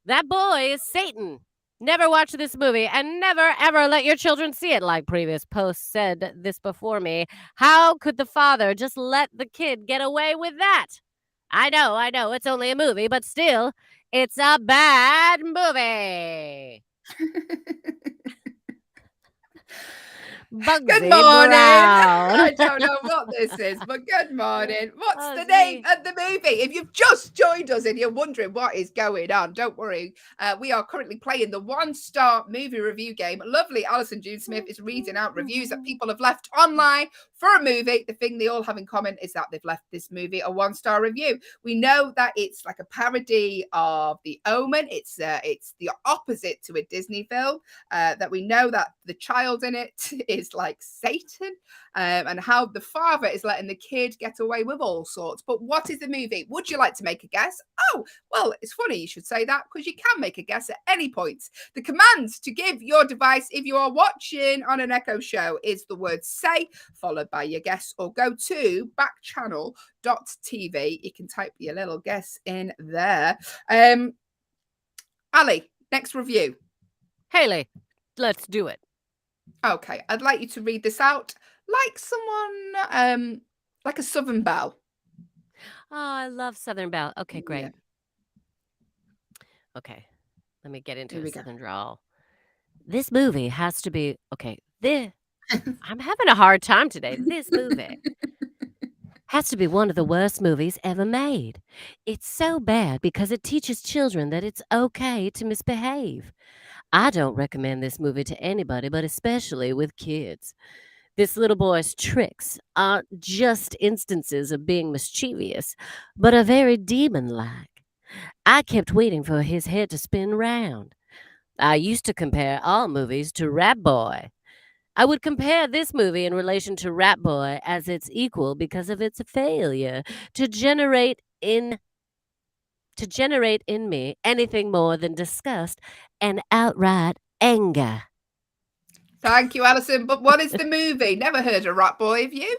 That boy is Satan. Never watch this movie and never, ever let your children see it, like previous posts said this before me. How could the father just let the kid get away with that? I know, it's only a movie, but still, it's a bad movie. Bugsy Good morning. Brown. I don't know what this is, but good morning. What's the name of the movie? If you've just joined us and you're wondering what is going on, don't worry. We are currently playing the one-star movie review game. Lovely Alison June Smith is reading out reviews that people have left online for a movie. The thing they all have in common is that they've left this movie a one-star review. We know that it's like a parody of The Omen. It's the opposite to a Disney film. That we know that the child in it is like Satan, and how the father is letting the kid get away with all sorts. But what is the movie? Would you like to make a guess? Oh, well, it's funny you should say that, because you can make a guess at any point. The command to give your device, if you are watching on an Echo show, is the word say, followed by your guess, or go to backchannel.tv. You can type your little guess in there. Ali, next review. Hayley, let's do it. Okay, I'd like you to read this out like someone, like a Southern Belle. Oh, I love Southern Belle. Okay, great. Yeah. Okay, let me get into Here a we go. Southern drawl. This movie has to be, I'm having a hard time today. This movie has to be one of the worst movies ever made. It's so bad because it teaches children that it's okay to misbehave. I don't recommend this movie to anybody, but especially with kids. This little boy's tricks aren't just instances of being mischievous, but are very demon like. I kept waiting for his head to spin round. I used to compare all movies to Rat Boy. I would compare this movie in relation to Rat Boy as its equal because of its failure to generate in me anything more than disgust and outright anger. Thank you, Alison. But what is the movie? Never heard of Rat Boy, have you?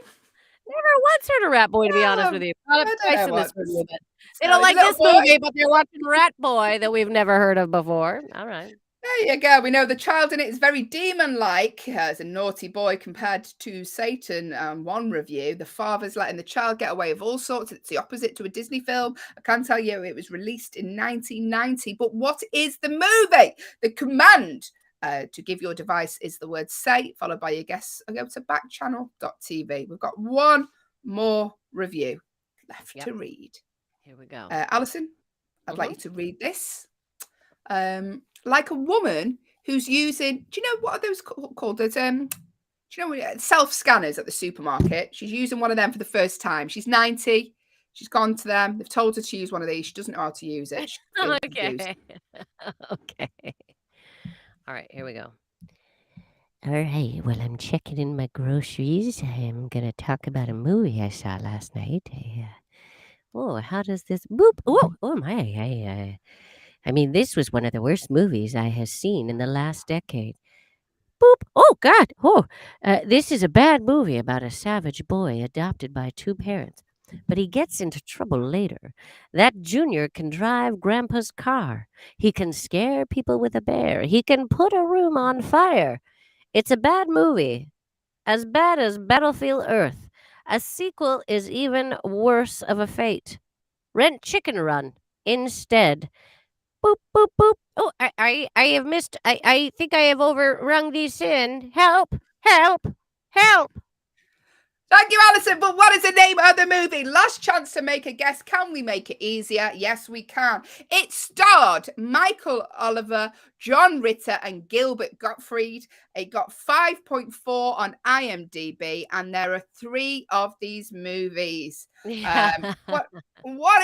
Never once heard of Rat Boy, to be honest No, with you. I Not don't twice know in this what. review, but they So don't he's a like little this boy. movie, but they're watching Rat Boy that we've never heard of before. All right. There you go. We know the child in it is very demon-like. As a naughty boy compared to Satan. One review, the father's letting the child get away with all sorts. It's the opposite to a Disney film. I can tell you it was released in 1990. But what is the movie? The command to give your device is the word say, followed by your guess. I'll go to backchannel.tv. We've got one more review left to read. Here we go. Alison, I'd like you to read this. Like a woman who's using, do you know what are those called? There's do you know self scanners at the supermarket? She's using one of them for the first time. She's 90. She's gone to them. They've told her to use one of these. She doesn't know how to use it. Okay. Okay. All right, here we go. All right. Well, I'm checking in my groceries. I'm going to talk about a movie I saw last night. How does this boop? Oh my. I mean, this was one of the worst movies I have seen in the last decade. Boop. Oh, God. This is a bad movie about a savage boy adopted by two parents. But he gets into trouble later. That Junior can drive Grandpa's car. He can scare people with a bear. He can put a room on fire. It's a bad movie. As bad as Battlefield Earth. A sequel is even worse of a fate. Rent Chicken Run instead. Boop, boop, boop. Oh, I have missed. I think I have overrung the sin. Help, help, help. Thank you, Alison. But what is the name of the movie? Last chance to make a guess. Can we make it easier? Yes, we can. It starred Michael Oliver, John Ritter, and Gilbert Gottfried. It got 5.4 on IMDb, and there are 3 of these movies. What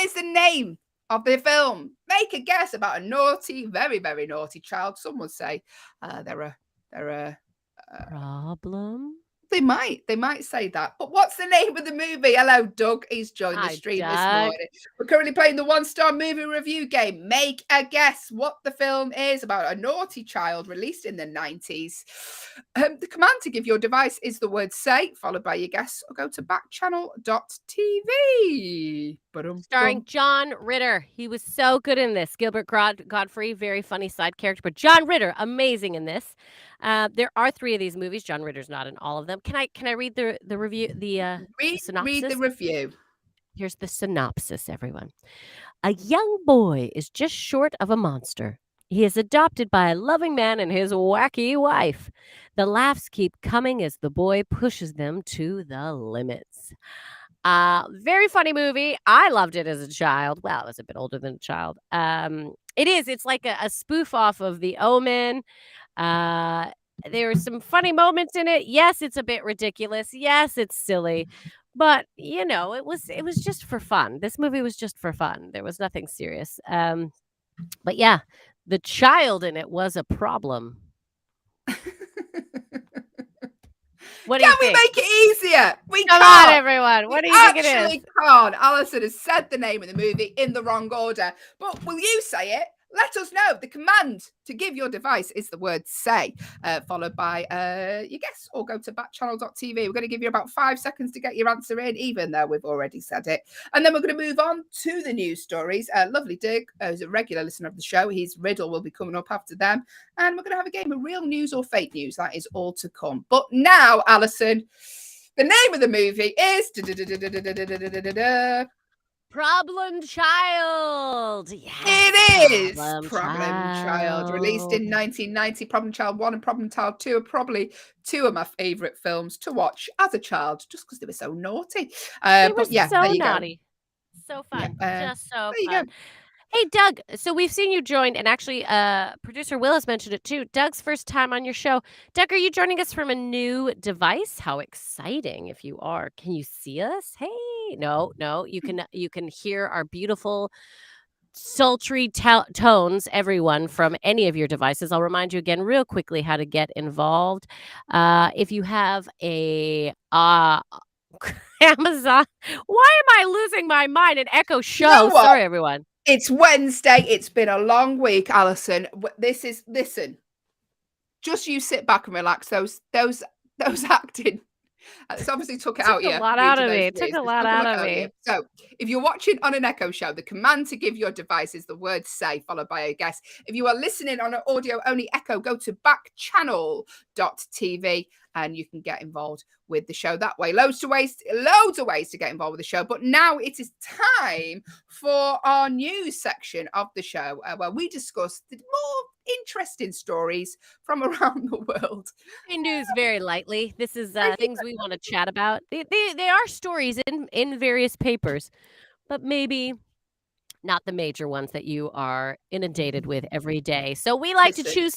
is the name of the film? Make a guess about a naughty, very, very naughty child. Some would say they're a problem. They might say that. But what's the name of the movie? Hello, Doug. He's joined the Hi, stream this Doug. morning. We're currently playing the one-star movie review game. Make a guess what the film is about a naughty child released in the 90s. The command to give your device is the word say, followed by your guess, or go to backchannel.tv. Starring John Ritter. He was so good in this. Gilbert Godfrey, very funny side character. But John Ritter, amazing in this. There are 3 of these movies. John Ritter's not in all of them. Can I read the review, the synopsis? Read the review. Here's the synopsis, everyone. A young boy is just short of a monster. He is adopted by a loving man and his wacky wife. The laughs keep coming as the boy pushes them to the limits. Very funny movie. I loved it as a child. Well, I was a bit older than a child. It's like a spoof off of The Omen. There are some funny moments in it. Yes, it's a bit ridiculous. Yes, it's silly. But, it was just for fun. This movie was just for fun. There was nothing serious. But yeah, the child in it was a problem. What do you think? Can we make it easier? Come on, everyone. What do you think it is? Actually can't. Alison has said the name of the movie in the wrong order. But will you say it? Let us know. The command to give your device is the word say, followed by your guess, or go to backchannel.tv. We're going to give you about 5 seconds to get your answer in, even though we've already said it. And then we're going to move on to the news stories. Lovely Dig, who's a regular listener of the show. His riddle will be coming up after them. And we're going to have a game of real news or fake news. That is all to come. But now, Alison, the name of the movie is Problem Child. Yes, it is Problem Child. Released in 1990. Problem Child 1 and Problem Child 2 are probably 2 of my favourite films to watch as a child, just because they were so naughty. They were but yeah, so there you naughty. go. So fun. Yeah, Just so there you fun. go. Hey, Doug. So we've seen you join, and actually, producer Will has mentioned it too. Doug's first time on your show. Doug, are you joining us from a new device? How exciting! If you are, can you see us? Hey, no, you can hear our beautiful sultry tones, everyone, from any of your devices. I'll remind you again, real quickly, how to get involved. If you have a Amazon, why am I losing my mind? An Echo You know Show. what? Sorry, everyone. It's Wednesday. It's been a long week, Allyson. Listen. Just you sit back and relax. Those acting. It's obviously took it Took out a you. lot out of me. Those It took years. a It's lot took out lot of you. me. So if you're watching on an Echo Show, the command to give your device is the word say, followed by a guess. If you are listening on an audio only Echo, go to backchannel.tv and you can get involved with the show that way. Loads of ways to get involved with the show. But now it is time for our news section of the show, where we discuss the more interesting stories from around the world. News very lightly. This is things we want to chat about. They are stories in various papers, but maybe not the major ones that you are inundated with every day. So we like to Listen. choose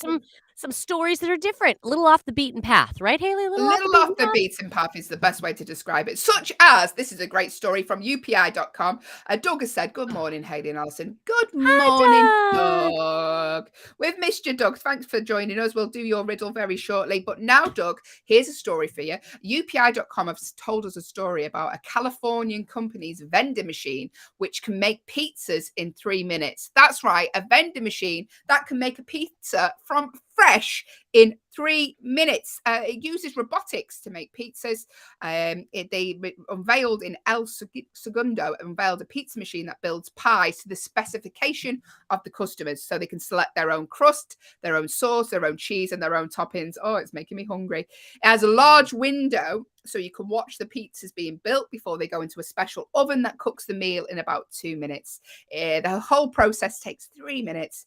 some stories that are different, a little off the beaten path, right, Hayley? A little off the beaten path is the best way to describe it. Such as, this is a great story from UPI.com. Doug has said, good morning, Hayley and Allyson. Good morning, Doug. Doug. We've missed you, Doug. Thanks for joining us. We'll do your riddle very shortly. But now, Doug, here's a story for you. UPI.com have told us a story about a Californian company's vending machine, which can make pizzas in 3 minutes. That's right, a vending machine that can make a pizza from fresh in 3 minutes. It uses robotics to make pizzas. They unveiled in El Segundo, unveiled a pizza machine that builds pies to the specification of the customers, so they can select their own crust, their own sauce, their own cheese, and their own toppings. Oh, it's making me hungry. It has a large window, so you can watch the pizzas being built before they go into a special oven that cooks the meal in about 2 minutes. The whole process takes 3 minutes.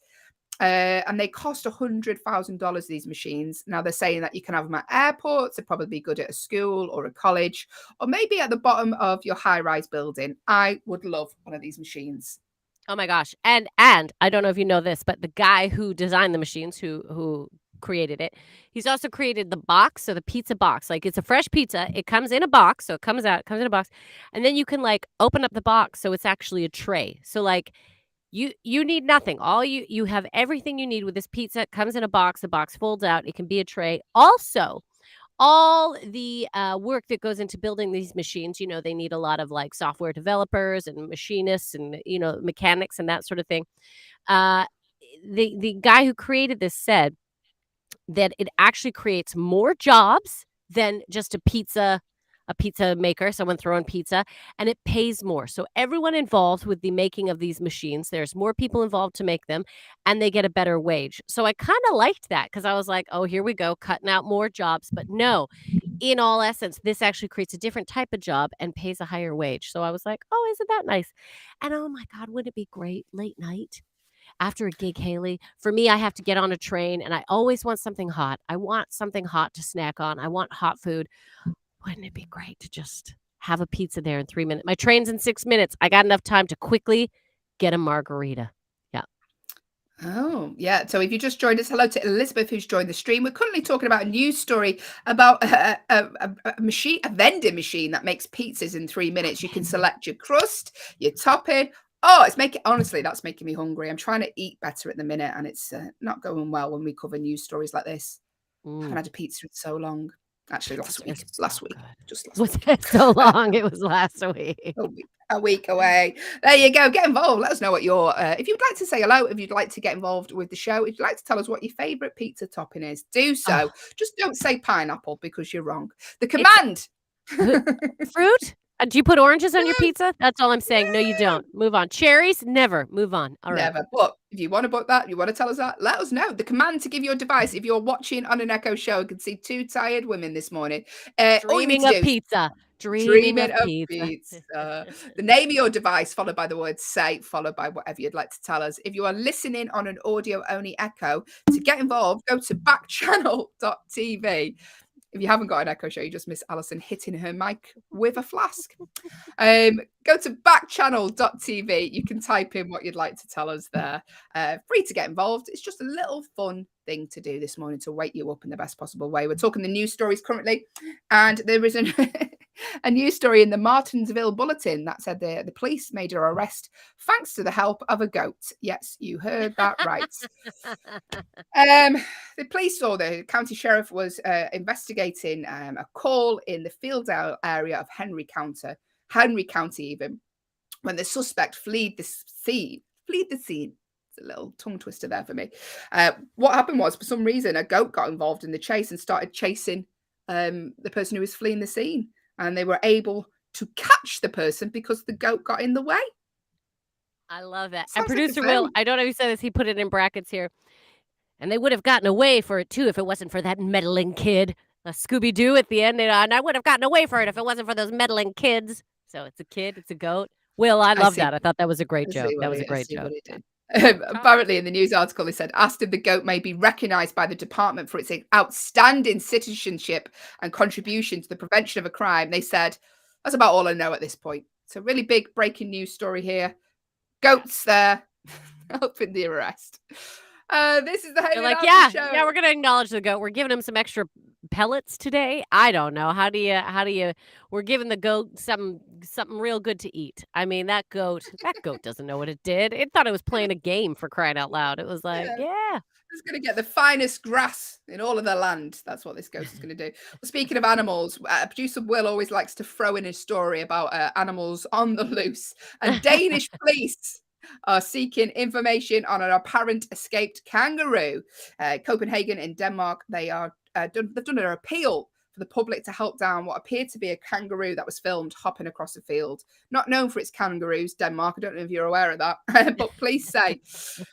And they cost $100,000, these machines. Now they're saying that you can have them at airports. They're probably good at a school or a college, or maybe at the bottom of your high-rise building. I would love one of these machines. Oh my gosh. And I don't know if you know this, but the guy who designed the machines, who created it, he's also created the box, so the pizza box. Like, it's a fresh pizza. It comes in a box, so it comes in a box, and then you can like open up the box, so it's actually a tray. So like you need nothing. All you have everything you need with this pizza. It comes in a box. The box folds out. It can be a tray. Also, all the work that goes into building these machines, they need a lot of like software developers and machinists and mechanics and that sort of thing. The guy who created this said that it actually creates more jobs than just a pizza maker, someone throwing pizza, and it pays more. So everyone involved with the making of these machines, there's more people involved to make them, and they get a better wage. So I kind of liked that, because I was like, oh, here we go, cutting out more jobs. But no, in all essence, this actually creates a different type of job and pays a higher wage. So I was like, oh, isn't that nice? And oh my God, wouldn't it be great late night? After a gig, Hayley, for me, I have to get on a train, and I always want something hot. I want something hot to snack on. I want hot food. Wouldn't it be great to just have a pizza there in 3 minutes? My train's in 6 minutes. I got enough time to quickly get a margarita. Yeah. Oh, yeah. So if you just joined us, hello to Elizabeth, who's joined the stream. We're currently talking about a news story about a vending machine that makes pizzas in 3 minutes. You can select your crust, your topping. Oh, honestly, that's making me hungry. I'm trying to eat better at the minute, and it's not going well when we cover news stories like this. I haven't had a pizza in so long. Actually, last week. Just last week. Was it so long? It was last week. A week away. There you go. Get involved. Let us know what your if you'd like to say hello, if you'd like to get involved with the show, if you'd like to tell us what your favorite pizza topping is, do so. Just don't say pineapple, because you're wrong. The command. Fruit? Do you put oranges on your pizza? That's all I'm saying. No, you don't. Move on. Cherries? Never. Move on. All right. Never. But if you want to book that, you want to tell us that, let us know. The command to give your device. If you're watching on an Echo Show, you can see two tired women this morning. Dreaming of pizza. Dreaming of pizza. The name of your device, followed by the word say, followed by whatever you'd like to tell us. If you are listening on an audio only Echo, to get involved, go to backchannel.tv. If you haven't got an Echo Show, you just miss Allyson hitting her mic with a flask. Go to backchannel.tv. You can type in what you'd like to tell us there. Free to get involved. It's just a little fun thing to do this morning to wake you up in the best possible way. We're talking the news stories currently, and there is a news story in the Martinsville Bulletin that said the police made her arrest thanks to the help of a goat. Yes, you heard that right. The police or the county sheriff was investigating a call in the Fieldale area of Henry County even, when the suspect fled the scene. It's a little tongue twister there for me. What happened was, for some reason, a goat got involved in the chase and started chasing the person who was fleeing the scene. And they were able to catch the person because the goat got in the way. I love that. Sounds And like a producer Will, film. I don't know who said this. He put it in brackets here. And they would have gotten away for it, too, if it wasn't for that meddling kid. A Scooby-Doo at the end. And I would have gotten away for it if it wasn't for those meddling kids. So it's a kid. It's a goat. Will, I love that. I thought that was a great joke. That was a great joke. Apparently, in the news article, they said, asked if the goat may be recognised by the department for its outstanding citizenship and contribution to the prevention of a crime. They said, that's about all I know at this point. It's a really big breaking news story here. Goats there helping the arrest. This is the Hayley like, Show. yeah, we're gonna acknowledge the goat. We're giving him some extra pellets today. I don't know. How do you? We're giving the goat something real good to eat. I mean, that goat doesn't know what it did. It thought it was playing a game, for crying out loud. It was like, yeah. It's going to get the finest grass in all of the land. That's what this goat is going to do. Well, speaking of animals, producer Will always likes to throw in a story about animals on the loose. And Danish police are seeking information on an apparent escaped kangaroo. Copenhagen in Denmark, they've done an appeal for the public to help down what appeared to be a kangaroo that was filmed hopping across a field. Not known for its kangaroos, Denmark. I don't know if you're aware of that, but police say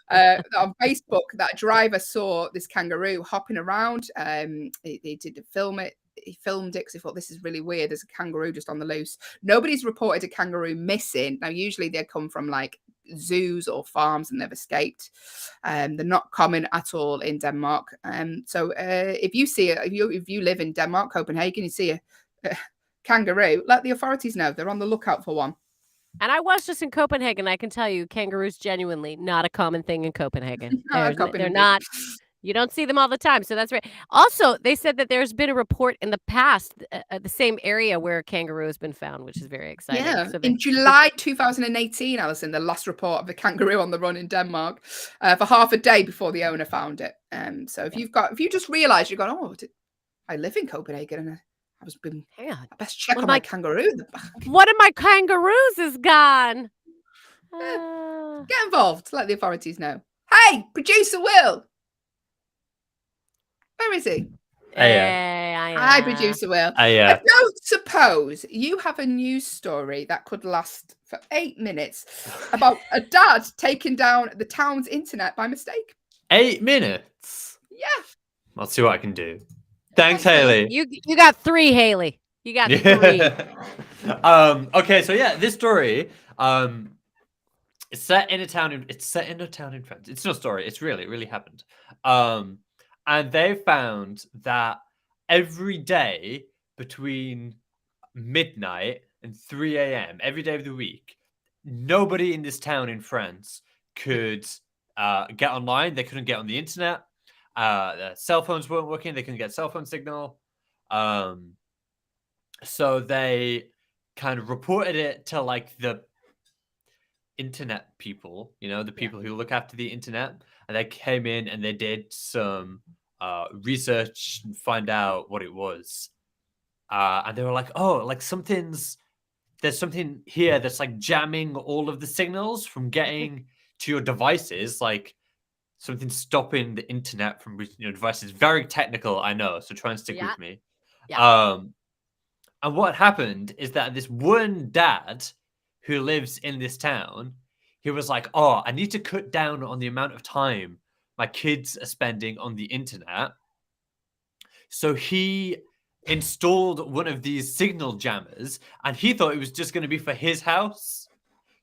that on Facebook that a driver saw this kangaroo hopping around. He did film it. He filmed it because he thought, this is really weird. There's a kangaroo just on the loose. Nobody's reported a kangaroo missing. Now, usually they come from like zoos or farms and they've escaped. They're not common at all in Denmark. So if you see it, if you live in Denmark, Copenhagen, you see a kangaroo, let the authorities know. They're on the lookout for one. And I was just in Copenhagen. I can tell you, kangaroos genuinely not a common thing in Copenhagen. They're not. You don't see them all the time, so that's right. Also, they said that there's been a report in the past at the same area where a kangaroo has been found, which is very exciting. Yeah, so in July 2018, Allyson, the last report of the kangaroo on the run in Denmark for half a day before the owner found it. So if you just realise you're going, oh, I live in Copenhagen and I was been, I best check on my kangaroo in the back. One of my kangaroos is gone. Get involved. Let the authorities know. Hey, producer Will. Where is he? Hi, producer Will. I don't suppose you have a news story that could last for 8 minutes about a dad taking down the town's internet by mistake. 8 minutes? Yeah. I'll see what I can do. Thanks, Hayley. You got 3, Hayley. You got 3. Okay, so yeah, this story, it's set in a town in France. It's no story. It's really, really happened. And they found that every day between midnight and 3 a.m., every day of the week, nobody in this town in France could get online. They couldn't get on the internet. Their cell phones weren't working. They couldn't get cell phone signal. So they kind of reported it to like the internet people, the people who look after the internet. And they came in and they did some research and find out what it was. And they were like, oh, like there's something here that's like jamming all of the signals from getting to your devices, like something stopping the internet from reaching your devices. Very technical, I know, so try and stick with me. And what happened is that this one dad who lives in this town, he was like, oh, I need to cut down on the amount of time my kids are spending on the internet. So he installed one of these signal jammers, and he thought it was just going to be for his house.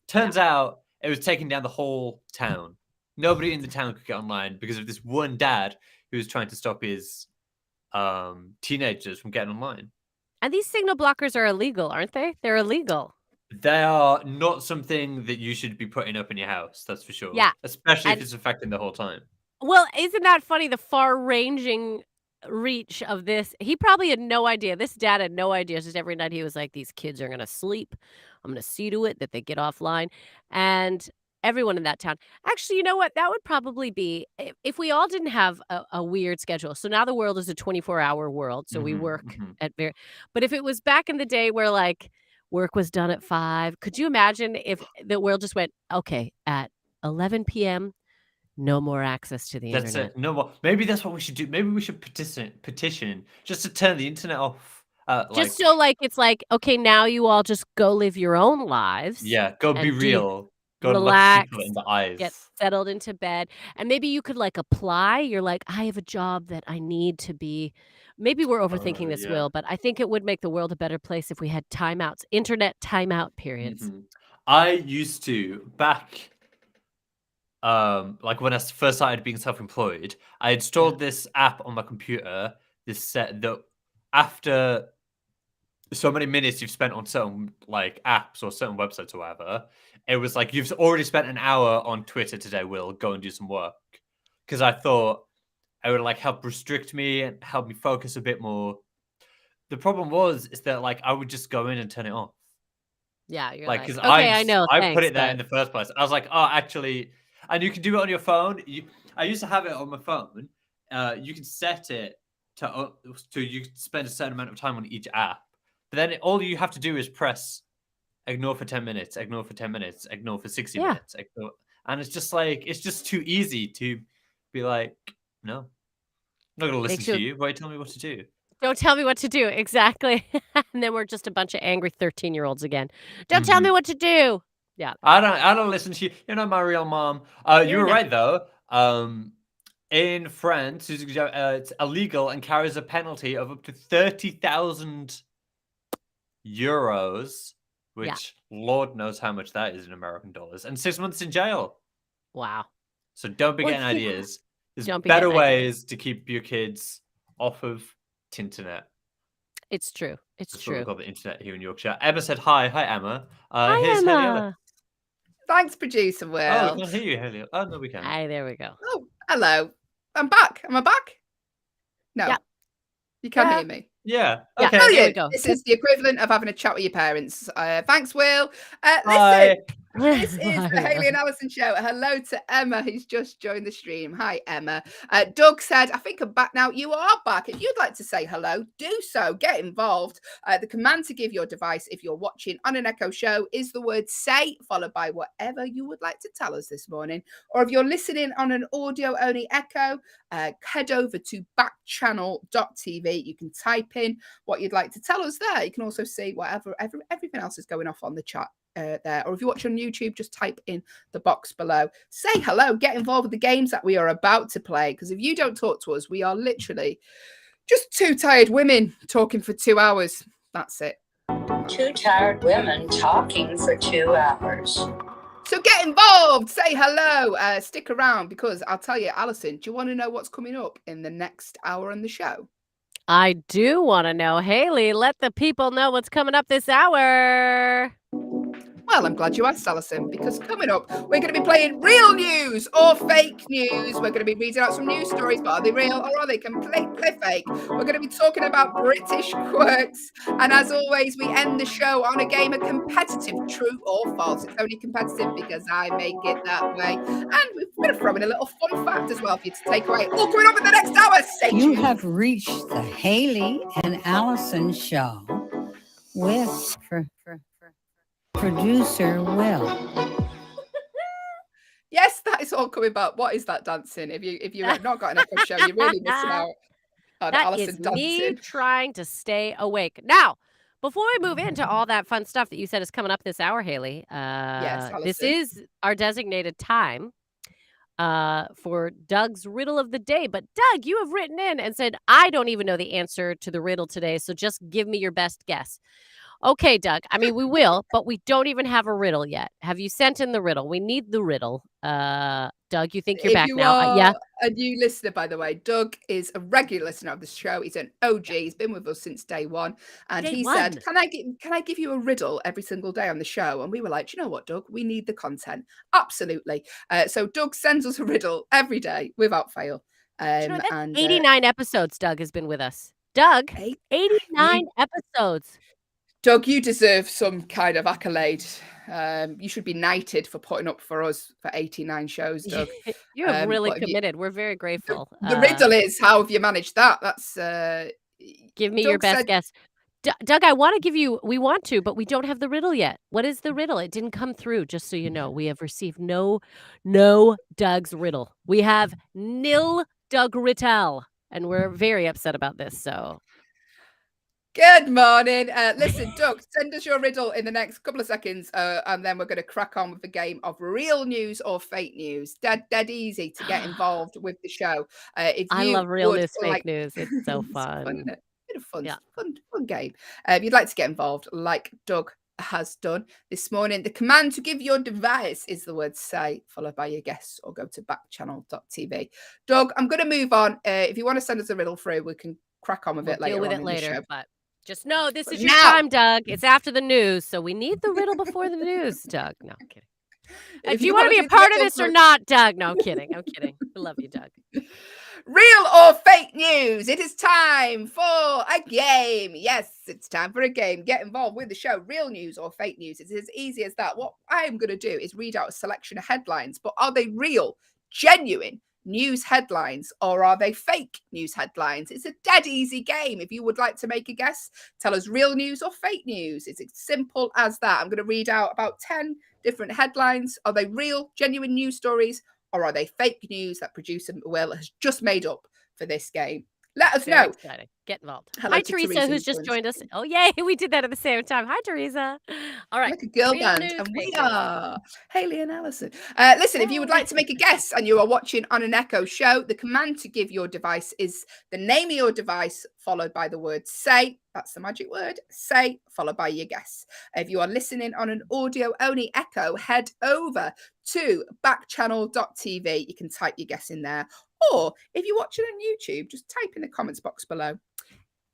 Turns out it was taking down the whole town. Nobody in the town could get online because of this one dad who was trying to stop his teenagers from getting online. And these signal blockers are illegal, aren't they? They're illegal. They are not something that you should be putting up in your house, that's for sure. Yeah. Especially if And it's affecting the whole time. well, isn't that funny? The far-ranging reach of this. He probably had no idea. This dad had no idea. Just every night he was like, these kids are going to sleep. I'm going to see to it that they get offline. And everyone in that town. Actually, you know what? That would probably be if we all didn't have a weird schedule. So now the world is a 24-hour world. So we work at very. But if it was back in the day where like work was done at 5, could you imagine if the world just went, okay, at 11 p.m., no more access to the That's internet. it. No more. Maybe that's what we should do. Maybe we should petition just to turn the internet off. Just so like it's like, okay, now you all just go live your own lives. Yeah, go be and real. Go look relax, people in the eyes. get settled into bed. And maybe you could like apply. You're like, I have a job that I need to be. Maybe we're overthinking this, yeah. Will, but I think it would make the world a better place if we had timeouts, internet timeout periods. I used to back like when I first started being self-employed, I installed this app on my computer, this set that after so many minutes you've spent on certain like apps or certain websites or whatever, it was like you've already spent an hour on Twitter today, Will, go and do some work. Because I thought it would like help restrict me and help me focus a bit more. The problem is that like I would just go in and turn it off. Yeah, you're Like, like, because okay, I know. I Thanks, put it there but in the first place. I was like, oh, actually, and you can do it on your phone. I used to have it on my phone. You can set it to you can spend a certain amount of time on each app. But then all you have to do is press ignore for 10 minutes, ignore for 10 minutes, ignore for 60 Yeah. minutes. And it's just like, it's just too easy to be like, no, I'm not going to listen to you. Why tell me what to do? Don't tell me what to do. Exactly. And then we're just a bunch of angry 13-year-olds again. Don't tell me what to do. Yeah. I don't listen to you. You're not my real mom. You were right though. In France, it's illegal and carries a penalty of up to 30,000 euros, which Lord knows how much that is in American dollars, and 6 months in jail. Wow. So don't be getting ideas. There's Don't be better getting ways to keep your kids off of Tinternet. It's true. It's That's what we true. call the internet here in Yorkshire. Emma said hi. Hi, Emma. Hi, Here's Hayley. Emma. Thanks, producer Will. Oh, we can't hear you, Hayley. Oh, no, we can. Hi, there we go. Oh, hello. I'm back. Am I back? No. Yeah. You can Yeah. hear me. Yeah. Yeah, Okay. there we Brilliant. go. This is the equivalent of having a chat with your parents. Thanks, Will. Hi. Listen, this is Hi, the Hayley and Allyson show. Hello to Emma, who's just joined the stream. Hi, Emma. Doug said, I think I'm back now. You are back. If you'd like to say hello, do so. Get involved. The command to give your device if you're watching on an Echo show is the word say, followed by whatever you would like to tell us this morning. Or if you're listening on an audio-only Echo, head over to backchannel.tv. You can type in what you'd like to tell us there. You can also see whatever everything else is going off on the chat there. Or if you watch on YouTube, just type in the box below. Say hello, get involved with the games that we are about to play. Because if you don't talk to us, we are literally just two tired women talking for 2 hours. That's it. Two tired women talking for 2 hours. So get involved, say hello, stick around, because I'll tell you, Allyson, do you want to know what's coming up in the next hour on the show? I do want to know. Hayley, let the people know what's coming up this hour. Well, I'm glad you asked, Allyson, because coming up, we're going to be playing real news or fake news. We're going to be reading out some news stories, but are they real or are they completely fake? We're going to be talking about British quirks. And as always, we end the show on a game of competitive true or false. It's only competitive because I make it that way. And we're going to throw in a little fun fact as well for you to take away. All coming up in the next hour. Stay tuned. You have reached the Hayley and Allyson show with producer Will. Yes, that is all coming back. What is that dancing? If you have not got an Echo show, you're really missing out on That Allyson is dancing. me trying to stay awake. Now, before we move into all that fun stuff that you said is coming up this hour, Hayley, Yes, this Allyson. is our designated time for Doug's riddle of the day. But Doug, you have written in and said, I don't even know the answer to the riddle today, so just give me your best guess. Okay, Doug. I mean, we will, but we don't even have a riddle yet. Have you sent in the riddle? We need the riddle. Doug, you think you're If back you now? are Yeah. a new listener, by the way, Doug is a regular listener of the show. He's an OG. He's been with us since day one. And Day he said, one. can I give you a riddle every single day on the show? And we were like, "Do you know what, Doug? We need the content. Absolutely. So Doug sends us a riddle every day without fail. Do you know that's And 89 episodes Doug has been with us. Doug, hey, 89 you, episodes. Doug, you deserve some kind of accolade. You should be knighted for putting up for us for 89 shows, Doug. You have really What have you, committed. We're very grateful. the riddle is, how have you managed that? That's Give me your Doug best said, guess. Doug, I want to give you, we want to, but we don't have the riddle yet. What is the riddle? It didn't come through, just so you know. We have received no Doug's riddle. We have nil Doug Riddle, and we're very upset about this. So, good morning. Listen, Doug, send us your riddle in the next couple of seconds, and then we're going to crack on with the game of real news or fake news. Dead easy to get involved with the show. If I you love real would news, fake like, news. It's so it's fun, fun. isn't it? Bit of fun, Yeah. fun game. If you'd like to get involved, like Doug has done this morning, the command to give your device is the word "say," followed by your guess, or go to backchannel.tv. Doug, I'm going to move on. If you want to send us a riddle through, we can crack on with We'll it later deal with on it in later, the show. but just know this But is your now- time, Doug. It's after the news, so we need the riddle before the news, Doug. No, I'm kidding. If you want to be a do the part of riddle this or for- not, Doug. No, I'm kidding. I'm kidding. I love you, Doug. Real or fake news? It is time for a game. Yes, it's time for a game. Get involved with the show. Real news or fake news? It's as easy as that. What I am going to do is read out a selection of headlines, but are they real, genuine news headlines, or are they fake news headlines? It's a dead easy game. If you would like to make a guess, tell us real news or fake news. It's as simple as that. I'm going to read out about 10 different headlines. Are they real, genuine news stories, or are they fake news that producer Will has just made up for this game? Let us Very know. exciting. Get involved. Hello Hi, to Teresa, Teresa, who's who's just joined joined us. us. Oh, yay. We did that at the same time. Hi, Teresa. All right. Like a girl Real band, news, and we fake news. are Hayley and Allyson. Listen, if you would Hey. like to make a guess and you are watching on an Echo show, the command to give your device is the name of your device followed by the word "say." That's the magic word, "say," followed by your guess. If you are listening on an audio only Echo, head over to backchannel.tv. You can type your guess in there, or if you're watching on YouTube, just type in the comments box below.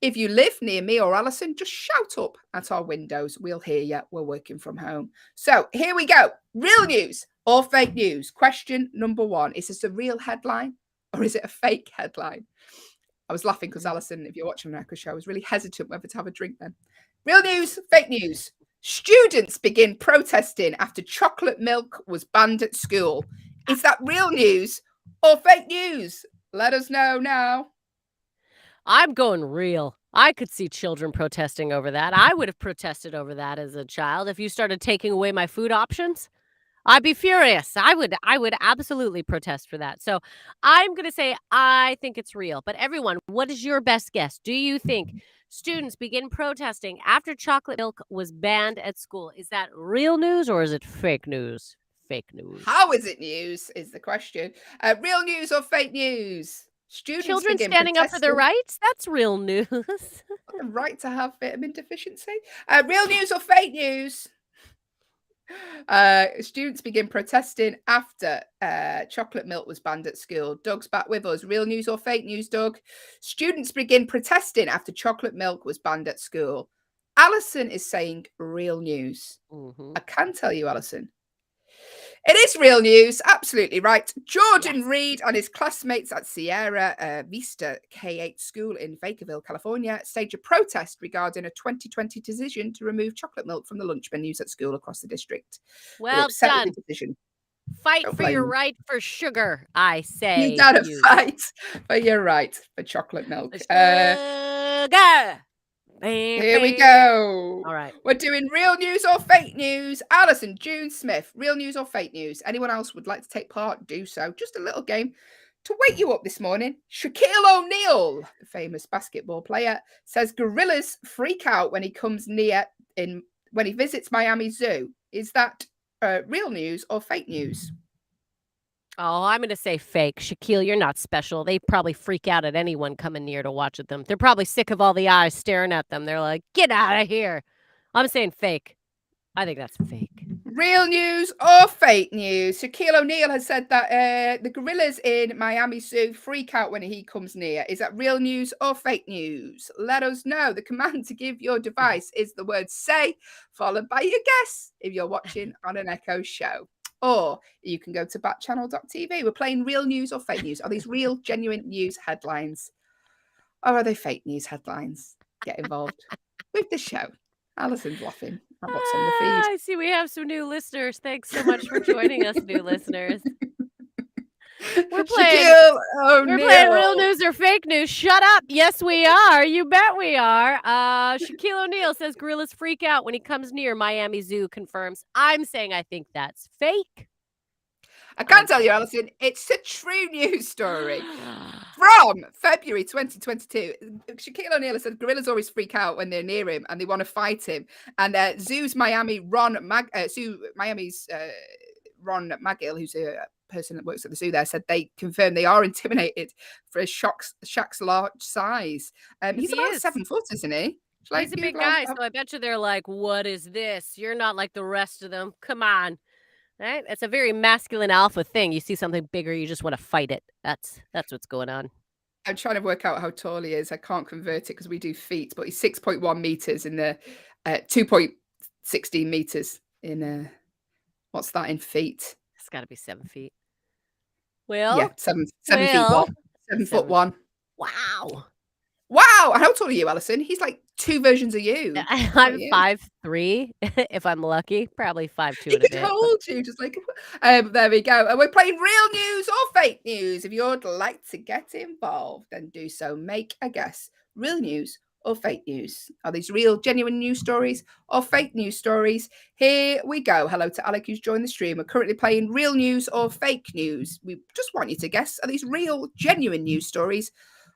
If you live near me or Allyson, just shout up at our windows. We'll hear you. We're working from home. So here we go. Real news or fake news? Question number one. Is this a real headline or is it a fake headline? I was laughing because Allyson, if you're watching an Echo show, I was really hesitant whether to have a drink then. Real news, fake news. Students begin protesting after chocolate milk was banned at school. Is that real news or fake news? Let us know now. I'm going real. I could see children protesting over that. I would have protested over that as a child. If you started taking away my food options, I'd be furious. I would absolutely protest for that. So I'm going to say I think it's real. But everyone, what is your best guess? Do you think students begin protesting after chocolate milk was banned at school? Is that real news or is it fake news? Fake news. How is it news is the question. Real news or fake news? Students Children begin standing up for their protesting rights? That's real news. the right to have vitamin deficiency. Real news or fake news? Students begin protesting after chocolate milk was banned at school. Doug's back with us. Real news or fake news, Doug? Students begin protesting after chocolate milk was banned at school. Allyson is saying real news. I can tell you, Allyson, it is real news. Absolutely right. Jordan Reed and his classmates at Sierra Vista K-8 school in Bakerville, California, staged a protest regarding a 2020 decision to remove chocolate milk from the lunch menus at school across the district. They're Well upset done. with the decision. Fight Don't for blame your them. right for sugar, I say. You gotta you. fight for your right for chocolate milk. Sugar. Here we go. All right. We're doing real news or fake news. Allyson, June Smith, real news or fake news? Anyone else would like to take part? Do so. Just a little game to wake you up this morning. Shaquille O'Neal, the famous basketball player, says gorillas freak out when he comes near when he visits Miami Zoo. Is that real news or fake news? Oh, I'm going to say fake. Shaquille, you're not special. They probably freak out at anyone coming near to watch at them. They're probably sick of all the eyes staring at them. They're like, get out of here. I'm saying fake. I think that's fake. Real news or fake news? Shaquille O'Neal has said that the gorillas in Miami Zoo freak out when he comes near. Is that real news or fake news? Let us know. The command to give your device is the word say, followed by your guess if you're watching on an Echo show. Or you can go to backchannel.tv. We're playing real news or fake news. Are these real, genuine news headlines? Or are they fake news headlines? Get involved with the show. Allison's laughing at what's on the feed. I see we have some new listeners. Thanks so much for joining us, new listeners. We're playing Shaquille We're playing real O'Neal. news or fake news. Shut up. Yes, we are. You bet we are. Shaquille O'Neal says gorillas freak out when he comes near Miami Zoo, confirms. I'm saying I think that's fake. I can tell you, Allison, it's a true news story from February 2022. Shaquille O'Neal said gorillas always freak out when they're near him and they want to fight him. And Miami's Ron Magill, who's a person that works at the zoo there, said they confirm they are intimidated for Shaq's large size. He's He about is. 7 foot, isn't he? He's a big guy, so I bet you they're like, what is this? You're not like the rest of them. Come on. Right? It's a very masculine alpha thing. You see something bigger, you just want to fight it. That's what's going on. I'm trying to work out how tall he is. I can't convert it because we do feet, but he's 6.1 meters in the 2.16 meters in what's that in feet? It's got to be 7 feet. Well, yeah, 7 feet 1, 7 foot 1. Wow. Wow. And how tall are you, Allison? He's like 2 versions of you. I'm 5'3", if I'm lucky. Probably 5'2" He and a could bit. hold you, just like there we go. And we're playing real news or fake news. If you'd like to get involved, then do so. Make a guess. Real news or fake news? Are these real, genuine news stories or fake news stories? Here we go. Hello to Alec, who's joined the stream. We're currently playing real news or fake news. We just want you to guess. Are these real, genuine news stories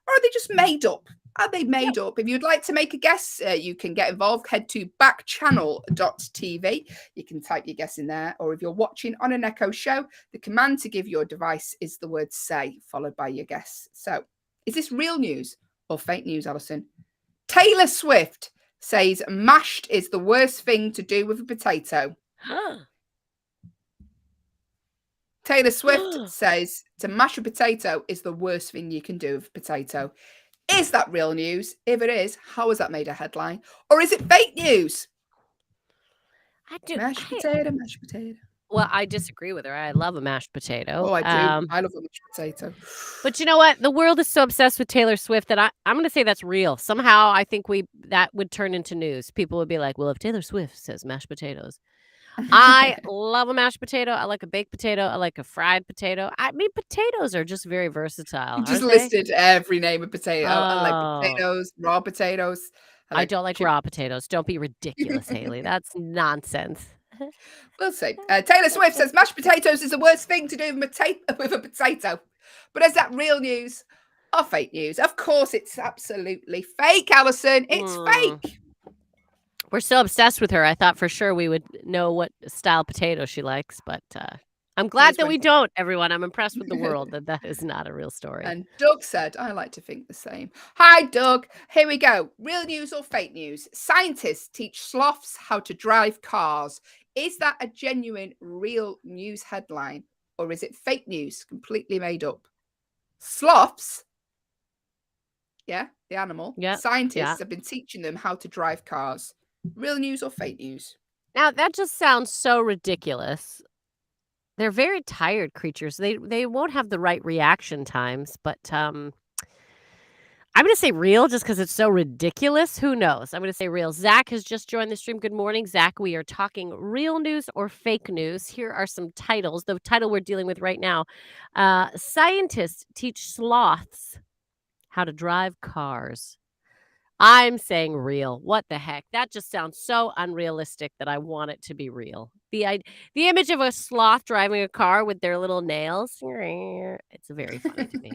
or are they just made up? Are they made up? If you'd like to make a guess, you can get involved. Head to backchannel.tv. You can type your guess in there. Or if you're watching on an Echo show, the command to give your device is the word say, followed by your guess. So is this real news or fake news, Alison? Taylor Swift says mashed is the worst thing to do with a potato. Taylor Swift says to mash a potato is the worst thing you can do with a potato. Is that real news? If it is, how has that made a headline? Or is it fake news? Mashed potato. Well, I disagree with her. I love a mashed potato. Oh, I do. I love a mashed potato. But you know what? The world is so obsessed with Taylor Swift that I'm going to say that's real. Somehow, I think that would turn into news. People would be like, well, if Taylor Swift says mashed potatoes. I love a mashed potato. I like a baked potato. I like a fried potato. I mean, potatoes are just very versatile. You just listed every name of potato. Oh. I like potatoes, raw potatoes. I don't like raw potatoes. Don't be ridiculous, Hayley. That's nonsense. We'll see. Taylor Swift says mashed potatoes is the worst thing to do with a potato. But is that real news or fake news? Of course, it's absolutely fake, Alison. It's fake. We're so obsessed with her. I thought for sure we would know what style potato she likes, but I'm glad that we don't, everyone. I'm impressed with the world that is not a real story. And Doug said, I like to think the same. Hi, Doug. Here we go. Real news or fake news? Scientists teach sloths how to drive cars. Is that a genuine, real news headline? Or is it fake news, completely made up? Sloths, the animal, scientists have been teaching them how to drive cars. Real news or fake news? Now, that just sounds so ridiculous. They're very tired creatures. They won't have the right reaction times, but I'm going to say real just because it's so ridiculous. Who knows? I'm going to say real. Zach has just joined the stream. Good morning, Zach. We are talking real news or fake news. Here are some titles. The title we're dealing with right now. Scientists teach sloths how to drive cars. I'm saying real. What the heck? That just sounds so unrealistic that I want it to be real. The image of a sloth driving a car with their little nails, it's very funny to me.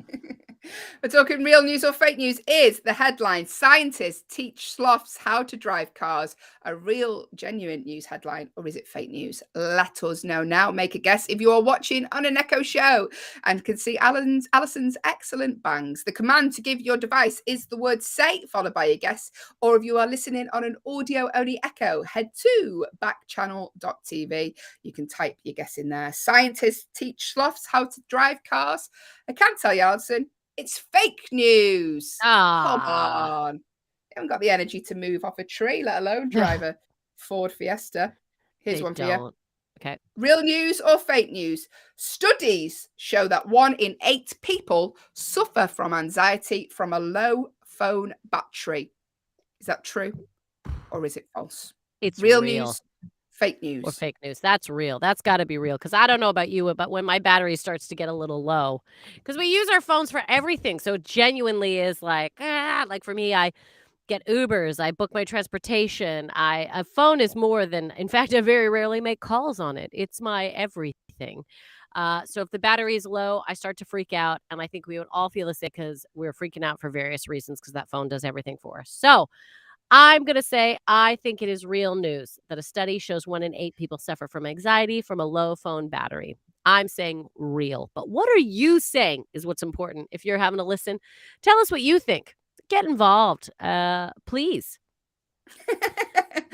We're talking real news or fake news. Is the headline scientists teach sloths how to drive cars a real, genuine news headline, or is it fake news? Let us know now. Make a guess if you are watching on an Echo show and can see Allison's excellent bangs. The command to give your device is the word say, followed by a guess. Or if you are listening on an audio-only Echo, head to backchannel.tv. backchannel.tv. You can type your guess in there. Scientists teach sloths how to drive cars. I can tell you, Allyson, it's fake news. Come on. You haven't got the energy to move off a tree, let alone drive a Ford Fiesta. Here's They one for you. don't. Okay. Real news or fake news? Studies show that 1 in 8 people suffer from anxiety from a low phone battery. Is that true or is it false? It's Real real. news, fake Or news. fake news. That's real. That's got to be real. Because I don't know about you, but when my battery starts to get a little low, because we use our phones for everything. So it genuinely is like for me, I get Ubers, I book my transportation. A phone is more than, in fact, I very rarely make calls on it. It's my everything. So if the battery is low, I start to freak out. And I think we would all feel the same because we're freaking out for various reasons because that phone does everything for us. So I'm going to say I think it is real news that a study shows 1 in 8 people suffer from anxiety from a low phone battery. I'm saying real. But what are you saying is what's important. If you're having to listen, tell us what you think. Get involved, please.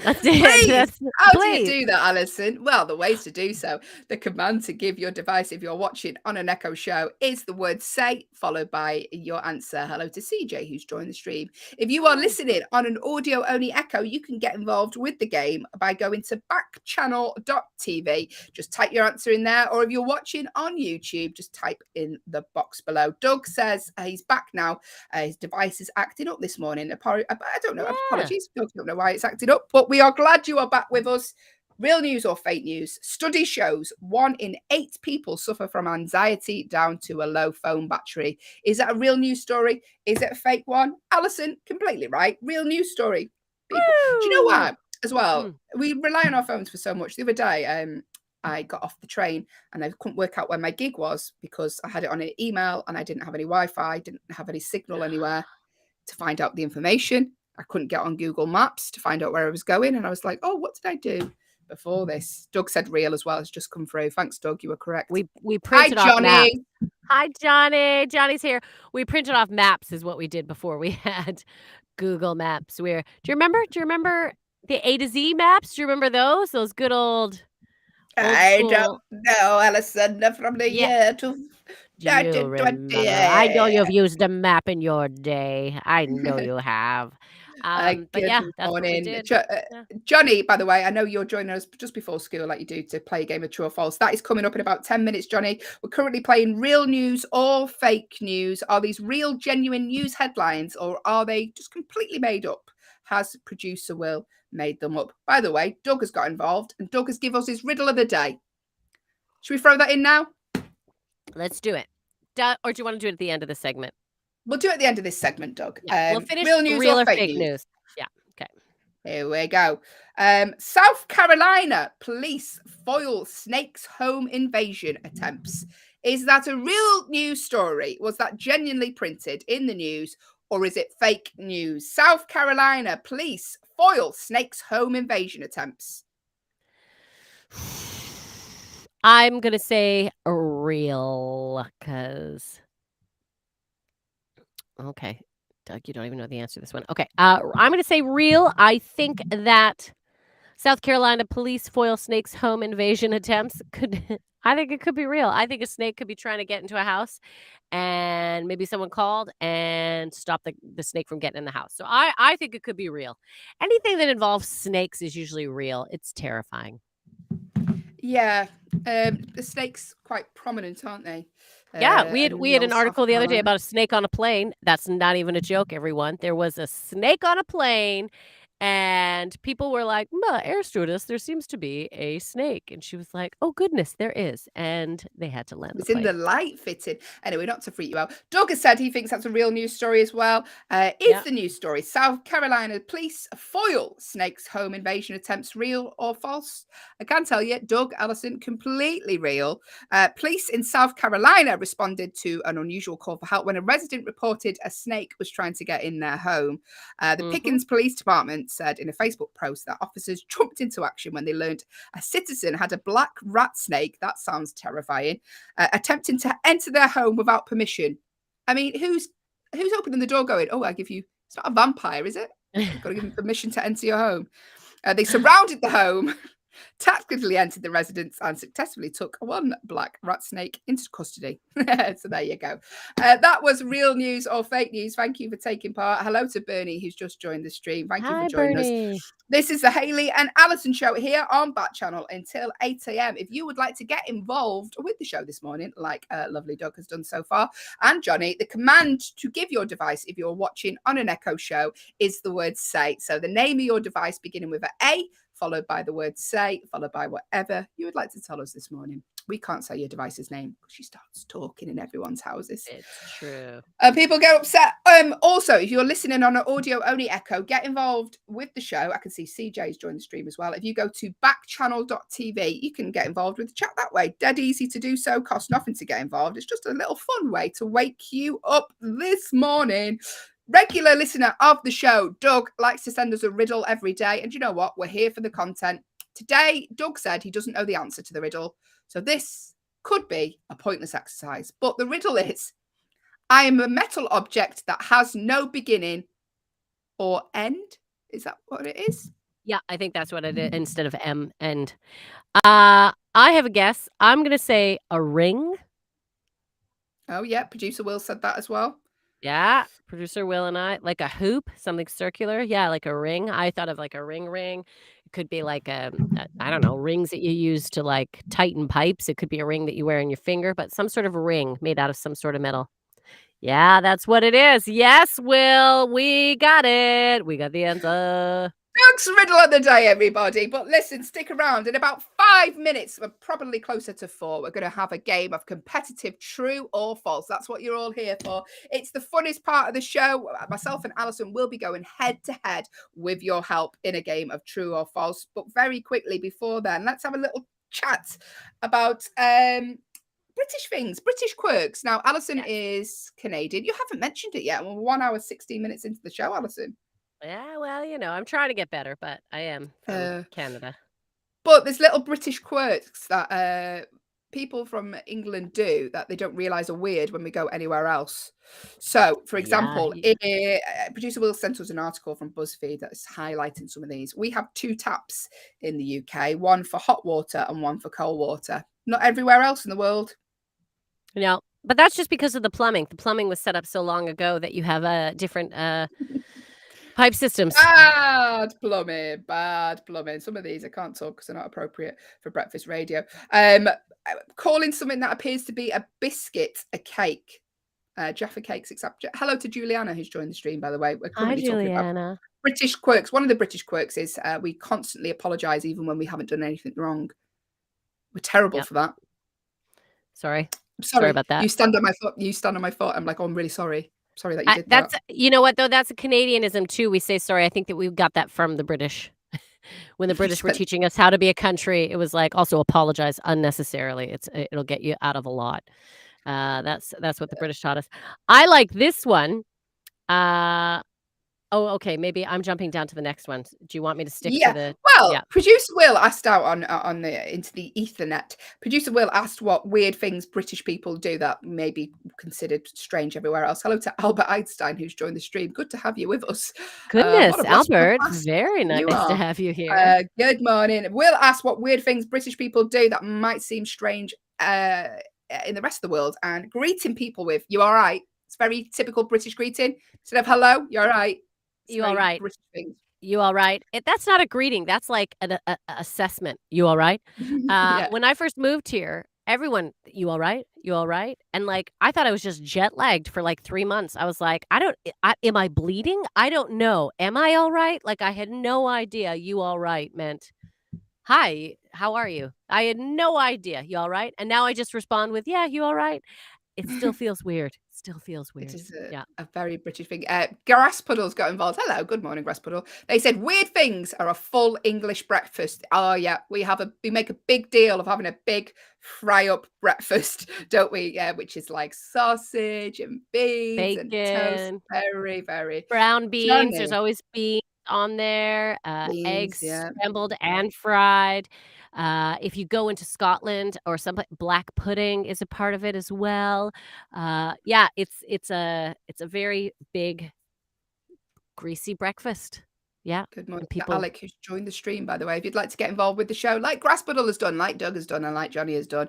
That's it. Please. How do you please. do that, Allyson? Well, the ways to do so. The command to give your device if you're watching on an Echo show is the word say, followed by your answer. Hello to CJ, who's joined the stream. If you are listening on an audio only Echo, you can get involved with the game by going to backchannel.tv. Just type your answer in there. Or if you're watching on YouTube, just type in the box below. Doug says he's back now. His device is acting up this morning. I don't know. Yeah. Apologies. I don't know why it's acting up, but we are glad you are back with us. Real news or fake news? Study shows 1 in 8 people suffer from anxiety down to a low phone battery. Is that a real news story? Is it a fake one? Allyson, completely right. Real news story. People. Do you know what? As well, we rely on our phones for so much. The other day, I got off the train and I couldn't work out where my gig was because I had it on an email and I didn't have any Wi-Fi, didn't have any signal anywhere to find out the information. I couldn't get on Google Maps to find out where I was going. And I was like, oh, what did I do before this? Doug said real as well. It's just come through. Thanks, Doug. You were correct. We printed Hi, off Johnny. maps. Hi, Johnny. Johnny's here. We printed off maps is what we did before we had Google Maps. Do you remember the A to Z maps? Do you remember those? Those good old I school. don't know, Allyson, from the year to Do you remember? I know you've used a map in your day. I know you have. But yeah, that's what we did. Johnny, by the way, I know you're joining us just before school like you do to play a game of true or false. That is coming up in about 10 minutes, Johnny. We're currently playing real news or fake news. Are these real, genuine news headlines or are they just completely made up? Has producer Will made them up? By the way, Doug has got involved and Doug has given us his riddle of the day. Should we throw that in now? Let's do it. Or do you want to do it at the end of the segment? We'll do it at the end of this segment, Doug. Yeah, we'll finish real news or fake news? Yeah, okay. Here we go. South Carolina police foil snakes' home invasion attempts. Is that a real news story? Was that genuinely printed in the news or is it fake news? South Carolina police foil snakes' home invasion attempts. I'm going to say real because... Okay. Doug, you don't even know the answer to this one. Okay. I'm going to say real. I think that South Carolina police foil snakes' home invasion attempts I think it could be real. I think a snake could be trying to get into a house and maybe someone called and stopped the snake from getting in the house. So I think it could be real. Anything that involves snakes is usually real. It's terrifying. Yeah. The snakes quite prominent, aren't they? Yeah, we had an article the other day about a snake on a plane. That's not even a joke, everyone. There was a snake on a plane, and people were like, air stewardess, there seems to be a snake. And she was like, oh, goodness, there is. And they had to land the plane. It's in the light fitting. Anyway, not to freak you out. Doug has said he thinks that's a real news story as well. Is the news story South Carolina police foil snakes' home invasion attempts real or false? I can tell you, Doug, Allyson, completely real. Police in South Carolina responded to an unusual call for help when a resident reported a snake was trying to get in their home. The Pickens Police Department said in a Facebook post that officers jumped into action when they learned a citizen had a black rat snake, that sounds terrifying, attempting to enter their home without permission. I mean, who's opening the door going, oh, I give you, it's not a vampire, is it? You've got to give them permission to enter your home. They surrounded the home tactically entered the residence and successfully took one black rat snake into custody. So there you go. That was real news or fake news. Thank you for taking part. Hello to Bernie, who's just joined the stream. Thank you Hi, for joining Bernie. us. This is the Hayley and Allyson show here on Backchannel until 8 a.m. If you would like to get involved with the show this morning, like lovely Doug has done so far, and Johnny, the command to give your device if you're watching on an Echo show is the word say. So the name of your device beginning with an A, followed by the word say, followed by whatever you would like to tell us this morning. We can't say your device's name because she starts talking in everyone's houses. It's true. People get upset. Also, if you're listening on an audio-only Echo, get involved with the show. I can see CJ's joined the stream as well. If you go to backchannel.tv, you can get involved with the chat that way. Dead easy to do so. Costs nothing to get involved. It's just a little fun way to wake you up this morning. Regular listener of the show, Doug, likes to send us a riddle every day. And you know what? We're here for the content. Today, Doug said he doesn't know the answer to the riddle. So this could be a pointless exercise. But the riddle is, I am a metal object that has no beginning or end. Is that what it is? Yeah, I think that's what it is instead of M, end. I have a guess. I'm going to say a ring. Oh, yeah. Producer Will said that as well. Yeah, producer Will and I, like a hoop, something circular. Yeah, like a ring. I thought of like a ring. It could be like I don't know, rings that you use to like tighten pipes. It could be a ring that you wear on your finger, but some sort of ring made out of some sort of metal. Yeah, that's what it is. Yes, Will, we got it. We got the answer. Doug's riddle of the day, everybody. But listen, stick around. In about 5 minutes, we're probably closer to 4. We're going to have a game of competitive true or false. That's what you're all here for. It's the funnest part of the show. Myself and Allyson will be going head to head with your help in a game of true or false. But very quickly before then, let's have a little chat about British things, British quirks. Now, Allyson is Canadian. You haven't mentioned it yet. We're 1 hour, 16 minutes into the show, Allyson. Yeah, well, I'm trying to get better, but I am from Canada. But there's little British quirks that people from England do that they don't realise are weird when we go anywhere else. So, for example, producer Will sent us an article from BuzzFeed that's highlighting some of these. We have 2 taps in the UK, one for hot water and one for cold water. Not everywhere else in the world. No, but that's just because of the plumbing. The plumbing was set up so long ago that you have different pipe systems. Bad plumbing. Some of these I can't talk because they're not appropriate for breakfast radio. Calling something that appears to be a biscuit a cake. Jaffa cakes, except hello to Juliana, who's joined the stream, by the way. We're currently talking about British quirks. One of the British quirks is we constantly apologise even when we haven't done anything wrong. We're terrible for that. Sorry sorry about that. You stand on my foot. I'm like, oh, I'm really sorry. Sorry that you did that. That's, you know what, though? That's a Canadianism, too. We say sorry. I think that we got that from the British. When the British were teaching us how to be a country, it was like, also apologize unnecessarily. It'll get you out of a lot. That's what the British taught us. I like this one. Oh, okay. Maybe I'm jumping down to the next one. Do you want me to stick to the? Well, Producer Will asked out on the into the Ethernet. Producer Will asked what weird things British people do that may be considered strange everywhere else. Hello to Albert Einstein, who's joined the stream. Good to have you with us. Goodness, Albert, very nice to have you here. Good morning. Will asked what weird things British people do that might seem strange in the rest of the world, and greeting people with "You all right?" It's very typical British greeting. Instead of "Hello, you all right?" You all right? You all right? That's not a greeting. That's like an assessment. You all right? When I first moved here, everyone, you all right? You all right? And like, I thought I was just jet lagged for like 3 months. I was like, am I bleeding? I don't know. Am I all right? Like, I had no idea you all right meant, hi, how are you? I had no idea. You all right? And now I just respond with, yeah, you all right? It still feels weird. It is a very British thing. Grass Puddles got involved. Hello, good morning, Grass Puddle. They said weird things are a full English breakfast. Oh yeah, we make a big deal of having a big fry up breakfast, don't we? Yeah, which is like sausage and beans, bacon, and toast. Very, very brown beans. Johnny. There's always beans on there. Eggs scrambled and fried. If you go into Scotland or someplace, black pudding is a part of it as well. It's a very big, greasy breakfast. Yeah. Good morning to People. Alec, who's joined the stream, by the way. If you'd like to get involved with the show, like Grasspuddle has done, like Doug has done, and like Johnny has done,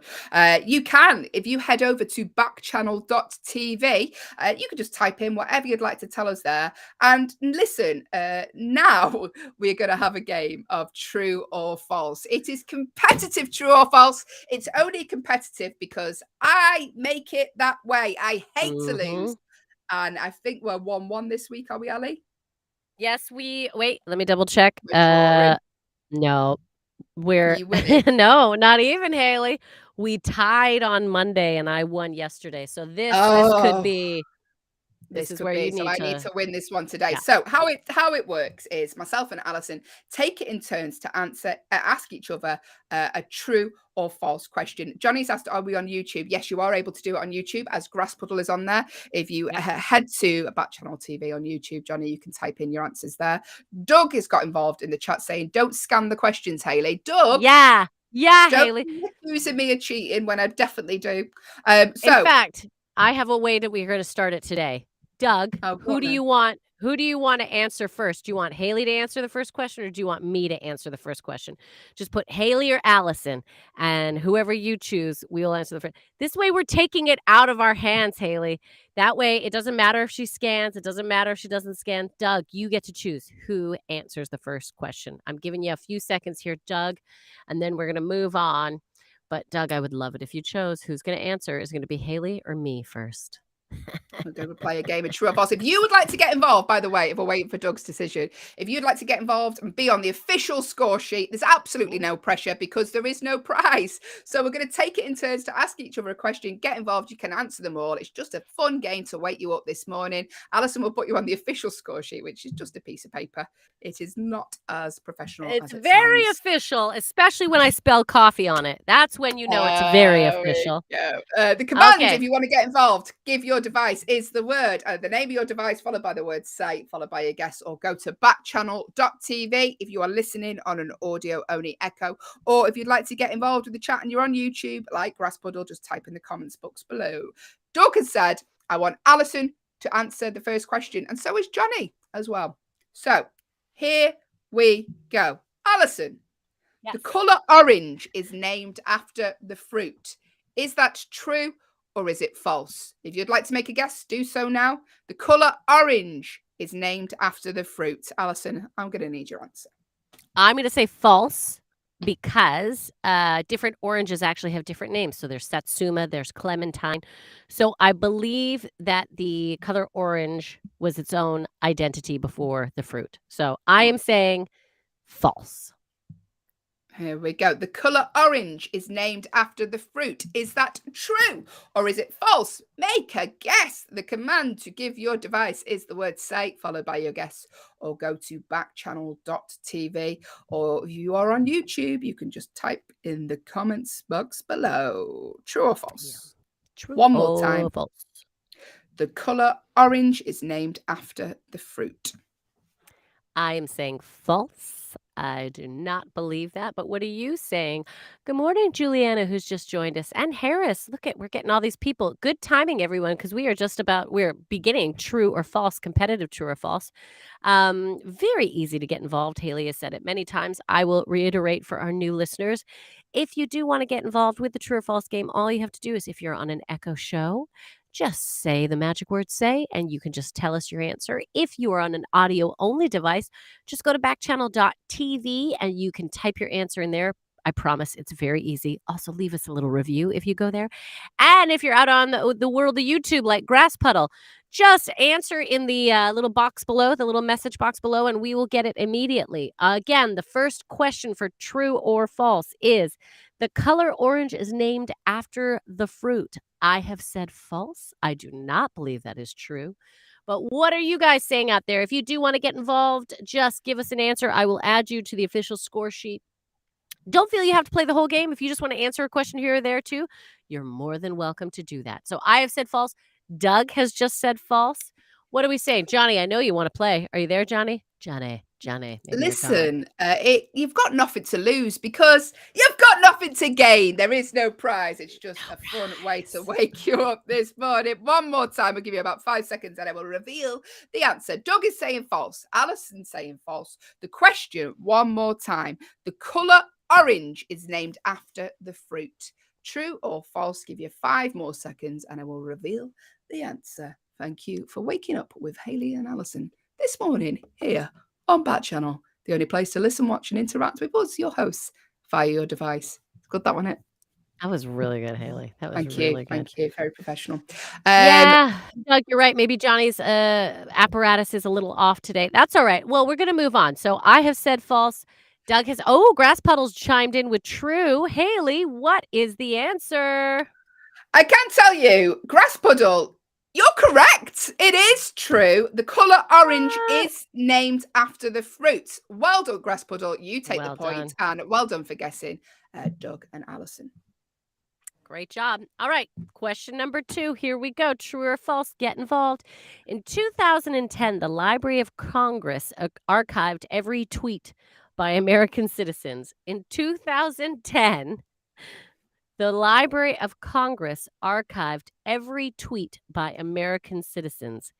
you can. If you head over to backchannel.tv, you can just type in whatever you'd like to tell us there. And listen, now we're going to have a game of true or false. It is competitive true or false. It's only competitive because I make it that way. I hate to lose. And I think we're 1-1 this week, are we, Ali? Yes, wait, let me double check. We're drawing. No, we're You winning? no, not even Hayley. We tied on Monday and I won yesterday. So this could be This is could where be. you So I need to to win this one today. Yeah. So how it works is myself and Allyson take it in turns to ask each other a true or false question. Johnny's asked, are we on YouTube? Yes, you are able to do it on YouTube as Grasspuddle is on there. If you head to Backchannel TV on YouTube, Johnny, you can type in your answers there. Doug has got involved in the chat saying, don't scan the questions, Hayley. Doug. Yeah, don't Hayley. be accusing me of cheating when I definitely do. In fact, I have a way that we're going to start it today. Doug, who do you want to answer first? Do you want Hayley to answer the first question or do you want me to answer the first question? Just put Hayley or Allyson and whoever you choose, we'll answer the first. This way we're taking it out of our hands, Hayley. That way it doesn't matter if she scans. It doesn't matter if she doesn't scan. Doug, you get to choose who answers the first question. I'm giving you a few seconds here, Doug, and then we're going to move on. But Doug, I would love it if you chose who's going to answer. Is it going to be Hayley or me first? We're going to play a game of true or false. If you would like to get involved, by the way, if we're waiting for Doug's decision, if you'd like to get involved and be on the official score sheet, there's absolutely no pressure because there is no prize. So we're going to take it in turns to ask each other a question, get involved. You can answer them all. It's just a fun game to wake you up this morning. Allyson will put you on the official score sheet, which is just a piece of paper. It is not as professional It's as it very sounds. official, especially when I spell coffee on it. That's when you know it's very official. The command, if you want to get involved, give your device is the word, the name of your device, followed by the word say, followed by your guess, or go to backchannel.tv if you are listening on an audio-only echo. Or if you'd like to get involved with the chat and you're on YouTube, like Grasspuddle, just type in the comments box below. Doug has said, I want Allyson to answer the first question, and so is Johnny as well. So here we go. Allyson, the colour orange is named after the fruit. Is that true or is it false? If you'd like to make a guess, do so now. The colour orange is named after the fruit. Allyson, I'm going to need your answer. I'm going to say false because different oranges actually have different names. So there's Satsuma, there's Clementine. So I believe that the color orange was its own identity before the fruit. So I am saying false. Here we go. The colour orange is named after the fruit. Is that true or is it false? Make a guess. The command to give your device is the word say, followed by your guess, or go to backchannel.tv. Or if you are on YouTube, you can just type in the comments box below. True or false? Yeah. True. One more time. False. The colour orange is named after the fruit. I am saying false. I do not believe that. But what are you saying? Good morning, Juliana, who's just joined us. And Harris. Look we're getting all these people. Good timing, everyone, because we're beginning true or false, competitive true or false. Very easy to get involved. Hayley has said it many times. I will reiterate for our new listeners. If you do want to get involved with the true or false game, all you have to do is if you're on an Echo show, just say the magic word say, and you can just tell us your answer. If you are on an audio only device, just go to backchannel.tv and you can type your answer in there. I promise it's very easy. Also, leave us a little review if you go there. And if you're out on the world of YouTube like Grasspuddle, just answer in the little box below, the little message box below, and we will get it immediately. Again, the first question for true or false is the color orange is named after the fruit. I have said false. I do not believe that is true. But what are you guys saying out there? If you do want to get involved, just give us an answer. I will add you to the official score sheet. Don't feel you have to play the whole game. If you just want to answer a question here or there too, you're more than welcome to do that. So I have said false. Doug has just said false. What are we saying? Johnny, I know you want to play. Are you there, Johnny? Johnny. Johnny, maybe you're gone. Listen, you've got nothing to lose because you've got nothing to gain. There is no prize. It's just a fun way to wake you up this morning. One more time. I'll give you about 5 seconds and I will reveal the answer. Doug is saying false. Allyson saying false. The question, one more time. The colour orange is named after the fruit. True or false? Give you 5 more seconds and I will reveal the answer. Thank you for waking up with Hayley and Allyson this morning here on Backchannel, the only place to listen, watch, and interact with us, your hosts, via your device. Good, that one, it. That was really good, Hayley. That was really good. Thank you. Very professional. Yeah, Doug, you're right. Maybe Johnny's apparatus is a little off today. That's all right. Well, we're going to move on. So I have said false. Doug has, Grass Puddles chimed in with true. Hayley, what is the answer? I can tell you, Grass Puddle, you're correct. It is true. The colour orange is named after the fruit. Well done, Grass Puddle. You take the point. And well done for guessing, Doug and Allyson. Great job. All right. Question number 2. Here we go. True or false? Get involved. In 2010, the Library of Congress archived every tweet by American citizens. In 2010, the Library of Congress archived every tweet by American citizens.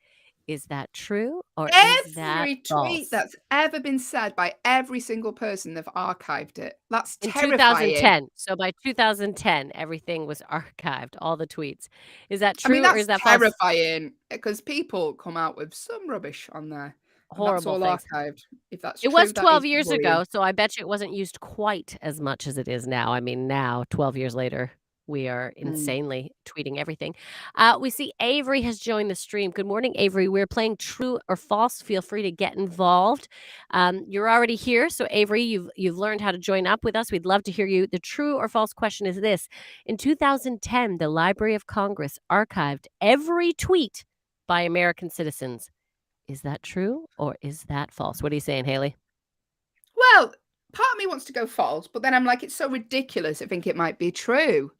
Is that true or is that every false? tweet that's ever been said by every single person, they've archived it. That's In terrifying. 2010. So by 2010, everything was archived, all the tweets. Is that true that's or is that false? terrifying because people come out with some rubbish on there. Horrible that's things. all archived. If that's It true, was that 12 is years worrying. ago, so I bet you it wasn't used quite as much as it is now. I mean, now, 12 years later, we are insanely tweeting everything. We see Avery has joined the stream. Good morning, Avery. We're playing true or false. Feel free to get involved. You're already here, so Avery, you've learned how to join up with us. We'd love to hear you. The true or false question is this. In 2010, the Library of Congress archived every tweet by American citizens. Is that true or is that false? What are you saying, Hayley? Well, part of me wants to go false, but then I'm like, it's so ridiculous. I think it might be true.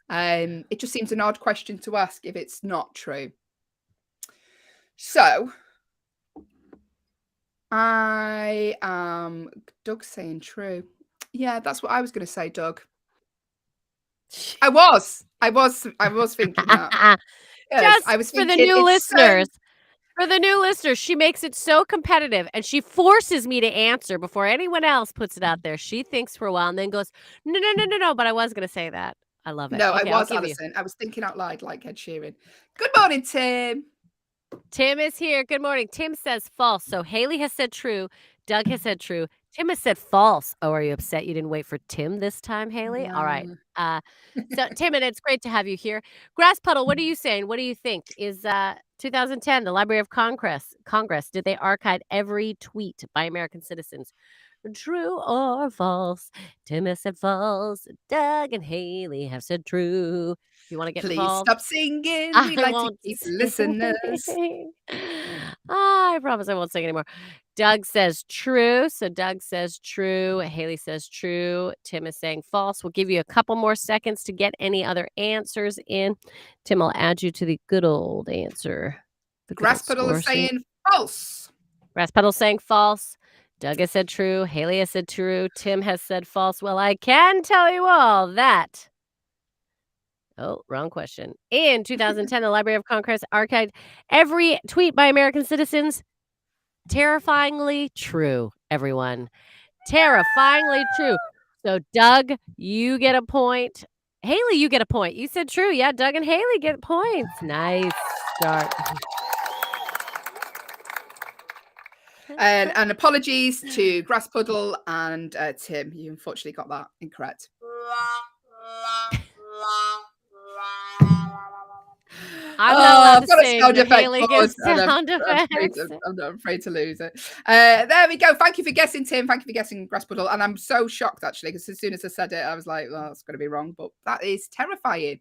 It just seems an odd question to ask if it's not true. So I am Doug's saying true. Yeah, that's what I was going to say, Doug. I was thinking that. Yes, Just I was for the thinking new it's listeners. For the new listeners, she makes it so competitive and she forces me to answer before anyone else puts it out there. She thinks for a while and then goes, no, but I was going to say that. I love it. No, Okay, I was, Allyson. I was thinking out loud like Ed Sheeran. Good morning, Tim. Tim is here. Good morning. Tim says false. So Hayley has said true. Doug has said true. Tim has said false. Oh, are you upset you didn't wait for Tim this time, Hayley? All right. So Tim, and it's great to have you here. Grass Puddle, what are you saying? What do you think? Is 2010, the Library of Congress, did they archive every tweet by American citizens? True or false? Tim has said false. Doug and Hayley have said true. If you want to get Please involved, stop singing. We I like to won't keep sing. listeners. I promise I won't sing anymore. Doug says true. So Doug says true. Hayley says true. Tim is saying false. We'll give you a couple more seconds to get any other answers in. Tim will add you to the good old answer. Grass Puddle is saying false. Grass Puddle saying false. Doug has said true. Hayley has said true. Tim has said false. Well, I can tell you all that. Oh, wrong question. In 2010, the Library of Congress archived every tweet by American citizens. Terrifyingly true, everyone. Terrifyingly true. So, Doug, you get a point. Hayley, you get a point. You said true. Yeah, Doug and Hayley get points. Nice start. And apologies to Grass Puddle and Tim. You unfortunately got that incorrect. I'm not allowed to sing. Sound effect Hayley gets sound effects. I'm not afraid to lose it. There we go. Thank you for guessing, Tim. Thank you for guessing Grass Puddle. And I'm so shocked, actually, because as soon as I said it, I was like, well, that's going to be wrong. But that is terrifying.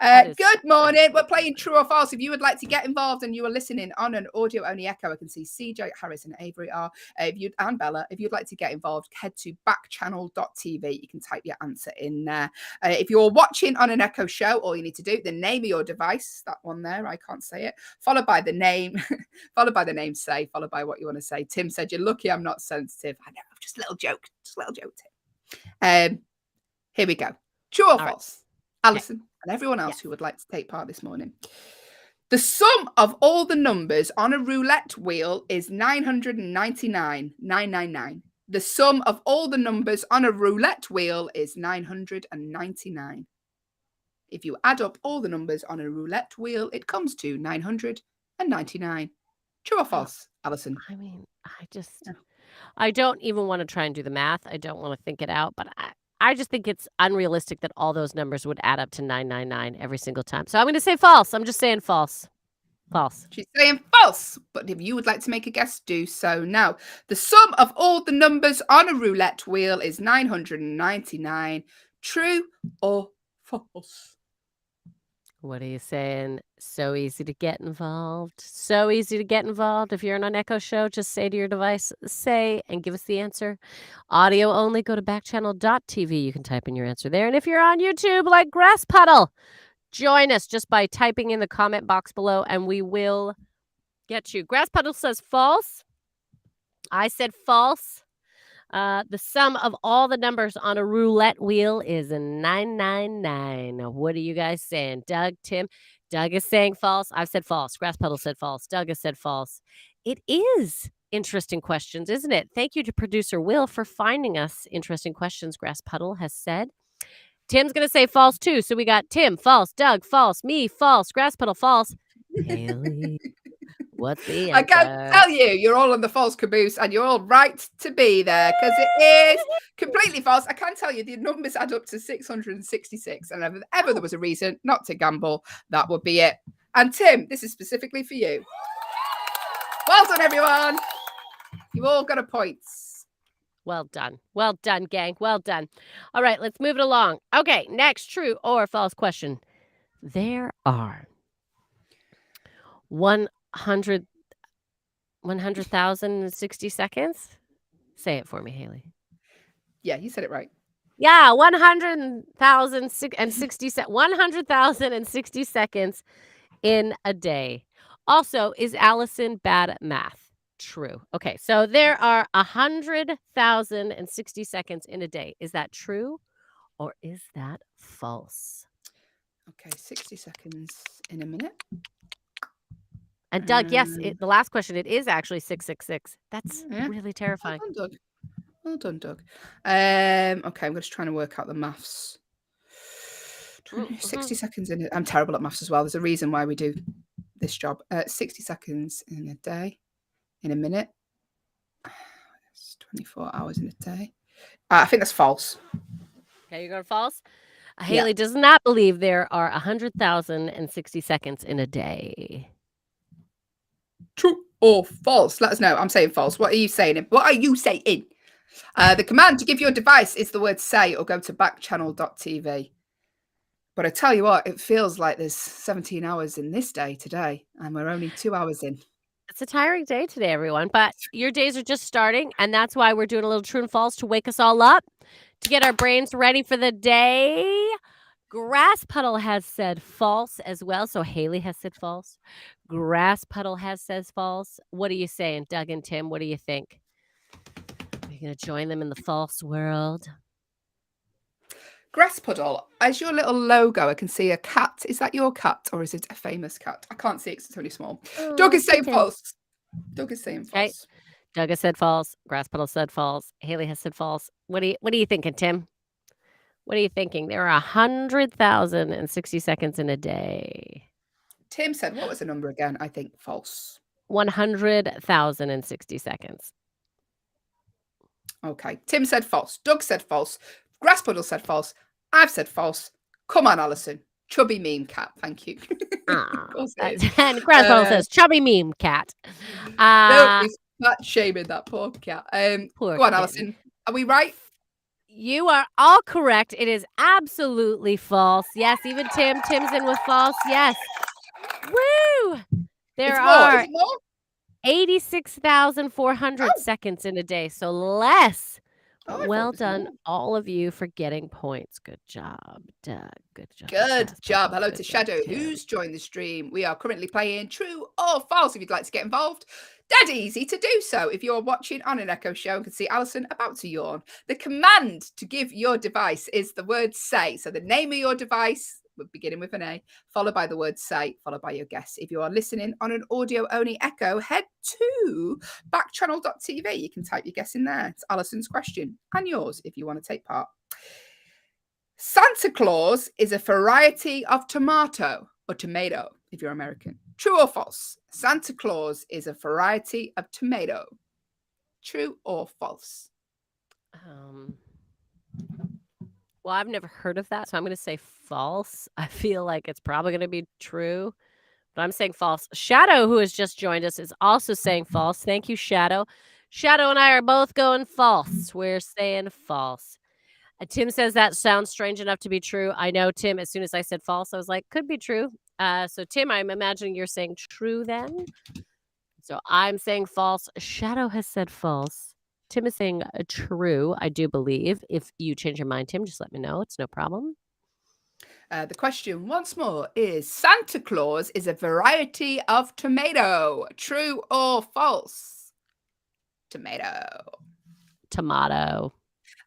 Good morning. We're playing True or False. If you would like to get involved and you are listening on an audio-only echo, I can see CJ, Harris, and Avery are. And Bella, if you'd like to get involved, head to backchannel.tv. You can type your answer in there. If you're watching on an echo show, all you need to do, the name of your device, that one one there. I can't say it. Followed by the name, followed by the name say, followed by what you want to say. Tim said, "You're lucky I'm not sensitive." I know, just a little joke. Just a little joke, Tim. Here we go. True or false? Allyson and everyone else who would like to take part this morning. The sum of all the numbers on a roulette wheel is 999. 999. The sum of all the numbers on a roulette wheel is 999. If you add up all the numbers on a roulette wheel, it comes to 999. True or false, Allyson? I mean, I don't even want to try and do the math. I don't want to think it out, but I just think it's unrealistic that all those numbers would add up to 999 every single time. So I'm going to say false. I'm just saying false. False. She's saying false, but if you would like to make a guess, do so now. The sum of all the numbers on a roulette wheel is 999. True or false? What are you saying? So easy to get involved. So easy to get involved. If you're on an Echo show, just say to your device, say, and give us the answer. Audio only, go to backchannel.tv. You can type in your answer there. And if you're on YouTube like Grass Puddle, join us just by typing in the comment box below, and we will get you. Grass Puddle says false. I said false. The sum of all the numbers on a roulette wheel is a 999. Now, what are you guys saying? Doug, Tim? Doug is saying false. I've said false. Grass Puddle said false. Doug has said false. It is interesting questions, isn't it? Thank you to producer Will for finding us interesting questions, Grass Puddle has said. Tim's going to say false too. So we got Tim, false, Doug, false, me, false, Grass Puddle, false. Hayley, what's the answer? I can tell you, you're all on the false caboose and you're all right to be there because it is completely false. I can tell you the numbers add up to 666. And if ever there was a reason not to gamble, that would be it. And Tim, this is specifically for you. Well done, everyone. You've all got a point. Well done. Well done, gang. Well done. All right, let's move it along. Okay, next true or false question. There are 100,060 seconds. Say it for me, Hayley. Yeah, you said it right. Yeah, 100,060 seconds in a day. Also, is Allyson bad at math? True. Okay, so there are 100,060 seconds in a day. Is that true or is that false? Okay, 60 seconds in a minute. And Doug, yes, the last question, it is actually 666. That's really terrifying. Well done, Doug. Well done, Doug. Okay, I'm just trying to work out the maths. 60 seconds in it. I'm terrible at maths as well. There's a reason why we do this job. 60 seconds in a day. In a minute. It's 24 hours in a day. I think that's false. Okay, you're going false? Hayley does not believe there are 100,060 seconds in a day. True or false? Let us know. I'm saying false. What are you saying? What are you saying? The command to give your device is the word say or go to backchannel.tv. But I tell you what, it feels like there's 17 hours in this day today, and we're only 2 hours in. It's a tiring day today, everyone, but your days are just starting, and that's why we're doing a little true and false to wake us all up, to get our brains ready for the day. Grass Puddle has said false as well, so Hayley has said false. Grass Puddle has said false. What are you saying, Doug and Tim? What do you think? Are you going to join them in the false world? Grass Puddle, as your little logo, I can see a cat. Is that your cat or is it a famous cat? I can't see it because it's really small. Doug is saying false. Doug is saying false. Okay. Doug has said false. Grass Puddle said false. Hayley has said false. What are you thinking, Tim? What are you thinking? There are 100,060 seconds in a day. Tim said, what was the number again? I think false. 100,060 seconds. Okay. Tim said false. Doug said false. Grass Puddle said false. I've said false. Come on, Allyson. Chubby meme cat. Thank you. And Grass Puddle says chubby meme cat. No, he's not shaming that poor cat. Poor go on, kitten. Allyson. Are we right? You are all correct. It is absolutely false. Yes, even Tim's in with false. Yes. Woo! There are 86,400 seconds in a day. So less Oh, I thought Well it was done, more. all of you, for getting points. Good job, Doug. Good job. Good Rascal. job. Hello Good to job, Shadow, Tim. who's joined the stream. We are currently playing True or False. If you'd like to get involved, dead easy to do so. If you're watching on an Echo show and can see Allyson about to yawn, the command to give your device is the word say. So the name of your device, beginning with an A, followed by the word say, followed by your guess. If you are listening on an audio-only Echo, head to backchannel.tv. You can type your guess in there. It's Alyson's question and yours if you want to take part. Santa Claus is a variety of tomato or tomato if you're American. True or false? Santa Claus is a variety of tomato. True or false? Well, I've never heard of that, so I'm going to say false. I feel like it's probably going to be true, but I'm saying false. Shadow, who has just joined us, is also saying false. Thank you, Shadow. Shadow and I are both going false. We're saying false. Tim says that sounds strange enough to be true. I know, Tim, as soon as I said false, I was like, could be true. So, Tim, I'm imagining you're saying true then. So I'm saying false. Shadow has said false. Tim is saying true, I do believe. If you change your mind, Tim, just let me know. It's no problem. The question once more is Santa Claus is a variety of tomato. True or false? Tomato. Tomato.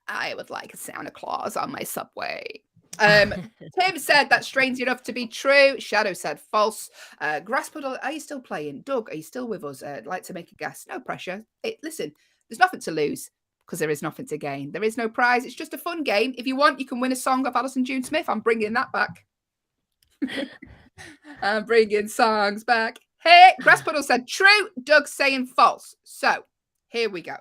I would like a Santa Claus on my Subway. Tim said that's strange enough to be true. Shadow said false. Grasspuddle, are you still playing? Doug, are you still with us? I'd like to make a guess. No pressure. Listen, there's nothing to lose because there is nothing to gain. There is no prize. It's just a fun game. If you want, you can win a song of Allyson June Smith. I'm bringing that back. I'm bringing songs back. Hey, Grasspuddle said true. Doug saying false. So here we go.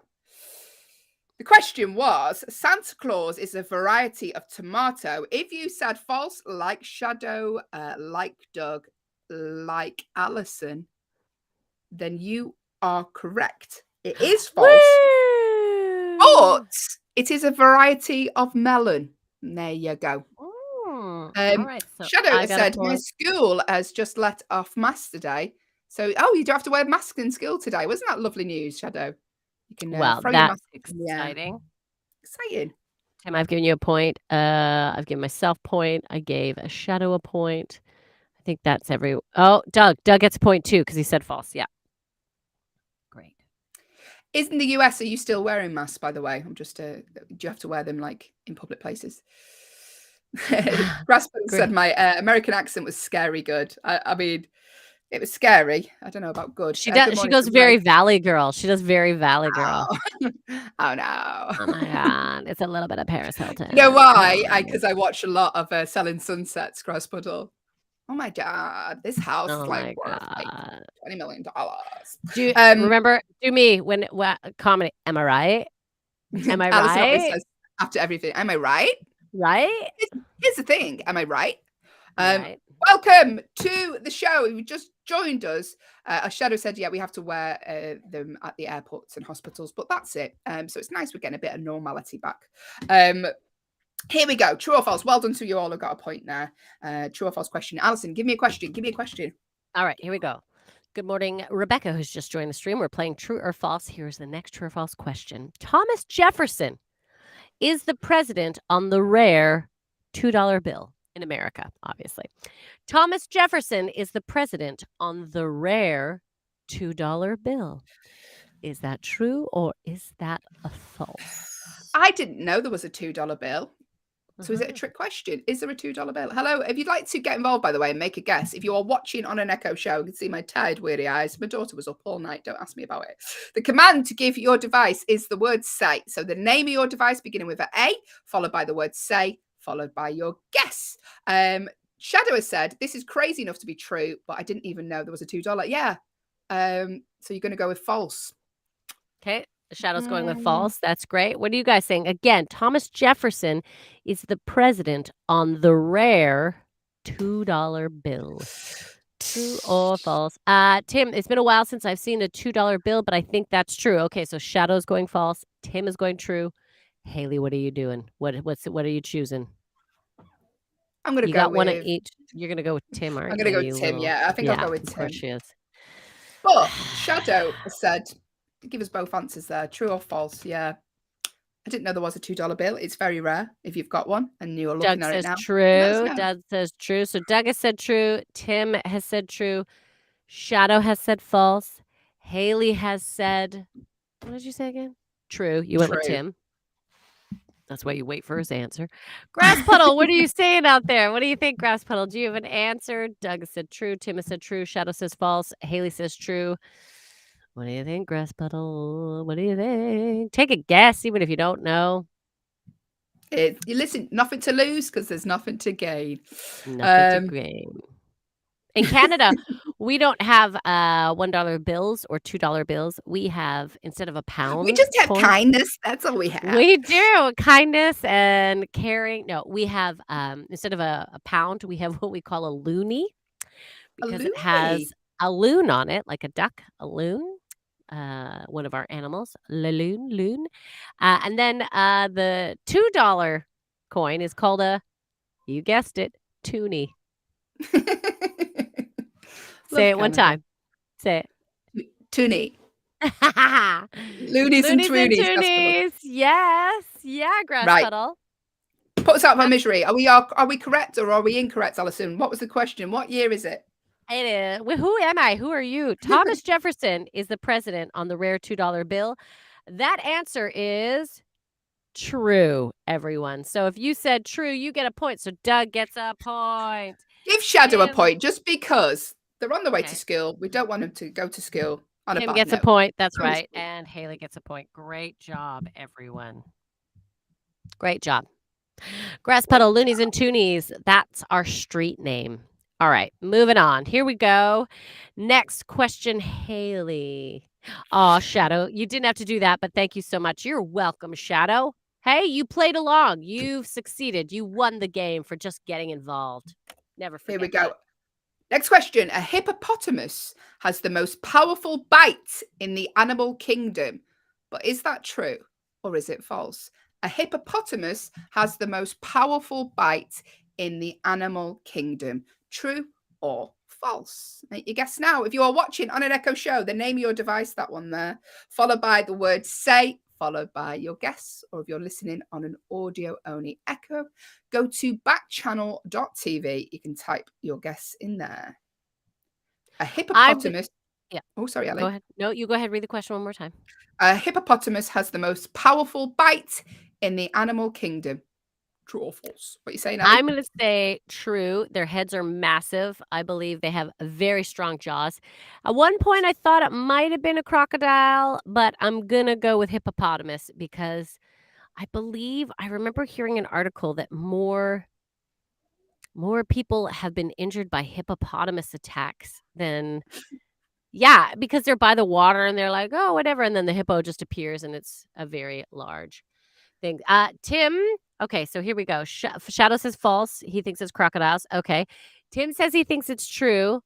The question was, Santa Claus is a variety of tomato. If you said false, like Shadow, like Doug, like Allyson, then you are correct. It is false, but it is a variety of melon. There you go. All right. So Shadow said, my school has just let off mask today. So, you don't have to wear a mask in school today. Wasn't that lovely news, Shadow? You can throw your mask. Exciting. Exciting. Tim, I've given you a point. I've given myself a point. I gave a Shadow a point. I think that's every. Oh, Doug. Doug gets a point too because he said false. Yeah. Great. In the US, are you still wearing masks, by the way? I'm just, do you have to wear them like in public places? Grassman said my American accent was scary good. I mean, it was scary. I don't know about good. She does. She goes very Valley Girl. She does very Valley Girl. Oh no! Oh my God! It's a little bit of Paris Hilton. You know why? Because I watch a lot of Selling Sunsets, Grasspuddle. Oh my God! This house is like worth like $20 million. Do you remember? Do me when comedy? Am I right? Am I Allyson always right? says after everything. Am I right? Right? Here's the thing. Am I right? Right. Welcome to the show. If you just joined us, as Shadow said, yeah, we have to wear them at the airports and hospitals, but that's it. So it's nice we're getting a bit of normality back. Here we go. True or false? Well done to you all. I got a point there. True or false question. Allyson, give me a question. Give me a question. All right, here we go. Good morning, Rebecca, who's just joined the stream. We're playing true or false. Here's the next true or false question. Thomas Jefferson is the president on the rare $2 bill in America, obviously. Thomas Jefferson is the president on the rare $2 bill. Is that true or is that a false? I didn't know there was a $2 bill. So is it a trick question? Is there a $2 bill? Hello, if you'd like to get involved, by the way, and make a guess, if you are watching on an Echo show, you can see my tired, weary eyes. My daughter was up all night. Don't ask me about it. The command to give your device is the word say. So the name of your device beginning with an A, followed by the word say, followed by your guess. Shadow has said, this is crazy enough to be true, but I didn't even know there was a $2. Yeah. So you're going to go with false. Okay. Shadow's going with false. That's great. What are you guys saying? Again, Thomas Jefferson is the president on the rare $2 bill. True or false? Tim, it's been a while since I've seen a $2 bill, but I think that's true. Okay, so Shadow's going false. Tim is going true. Hayley, what are you doing? What are you choosing? I'm going to go got with... one of each. You're going to go with Tim, aren't you? I'm going to go with Tim, yeah. I think I'll go with Tim. Of course she is. But Shadow said, give us both answers there. True or false? Yeah. I didn't know there was a $2 bill. It's very rare if you've got one and you're looking Doug at it says now. Let us true. know. Doug says true. So Doug has said true. Tim has said true. Shadow has said false. Hayley has said, what did you say again? True. You went with True. Tim. That's why you wait for his answer. Grass Puddle, what are you saying out there? What do you think, Grass Puddle? Do you have an answer? Doug has said true. Tim has said true. Shadow says false. Hayley says true. What do you think, Grass Puddle? What do you think? Take a guess, even if you don't know. You listen, nothing to lose because there's nothing to gain. Nothing to gain. In Canada, we don't have $1 bills or $2 bills. We have, instead of a pound, We just have coin, kindness. That's all we have. we do kindness and caring. No, we have instead of a pound, we have what we call a loonie because it has a loon on it, like a duck, a loon. One of our animals, loon. And then the $2 coin is called a, you guessed it, toonie. Say it one time. Say it. Toonie. Loonies Loonies and and toonies. toonies. Yes. Yeah, Grass Right. Puddle. Put us out of our misery. Are we correct or are we incorrect, Allyson? What was the question? What year is it? It is. Well, who am I? Who are you? Thomas Jefferson is the president on the rare $2 bill. That answer is true, everyone. So if you said true, you get a point. So Doug gets a point. Give Shadow a Tim. point just because they're on the way Okay. to school. We don't want them to go to school on a Tim bad gets a note. point. That's Go to right. school. And Hayley gets a point. Great job, everyone. Great job. Grass Puddle, Loonies and Toonies. That's our street name. All right, moving on. Here we go. Next question, Hayley. Oh, Shadow, you didn't have to do that, but thank you so much. You're welcome, Shadow. Hey, you played along. You've succeeded. You won the game for just getting involved. Never forget. Here we go. Next question. A hippopotamus has the most powerful bite in the animal kingdom. But is that true or is it false? A hippopotamus has the most powerful bite in the animal kingdom. True or false? Make your guess now. If you are watching on an Echo show, the name of your device, that one there, followed by the word say, followed by your guess. Or if you're listening on an audio only Echo, go to backchannel.tv. You can type your guess in there. A hippopotamus. Yeah. Oh, sorry, Ellie. Go ahead. No, you go ahead. Read the question one more time. A hippopotamus has the most powerful bite in the animal kingdom. True or false? What are you saying, Ellie? I'm going to say true. Their heads are massive. I believe they have very strong jaws. At one point, I thought it might have been a crocodile, but I'm going to go with hippopotamus because I remember hearing an article that more people have been injured by hippopotamus attacks than, yeah, because they're by the water and they're like, oh, whatever. And then the hippo just appears and it's a very large thing. Tim, okay, so here we go. Shadow says false. He thinks it's crocodiles. Okay. Tim says he thinks it's true,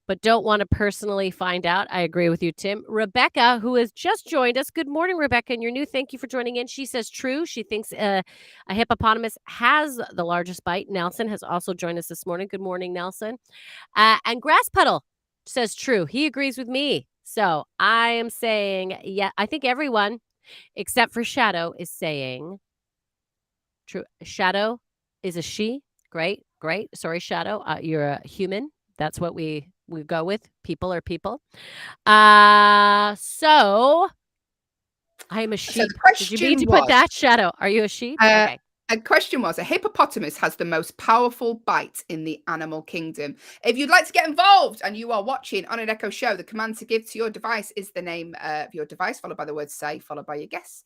but don't want to personally find out. I agree with you, Tim. Rebecca, who has just joined us. Good morning, Rebecca, and you're new. Thank you for joining in. She says true. She thinks a hippopotamus has the largest bite. Nelson has also joined us this morning. Good morning, Nelson. And Grass Puddle says true. He agrees with me. So I am saying, yeah, I think everyone except for Shadow is saying true. Shadow is a she. Great. Sorry, Shadow. You're a human. That's what we go with. People are people. So I am a sheep. Did you mean to put that, Shadow? Are you a sheep? Okay. A question was, a hippopotamus has the most powerful bite in the animal kingdom. If you'd like to get involved and you are watching on an Echo show, the command to give to your device is the name of your device, followed by the word say, followed by your guess.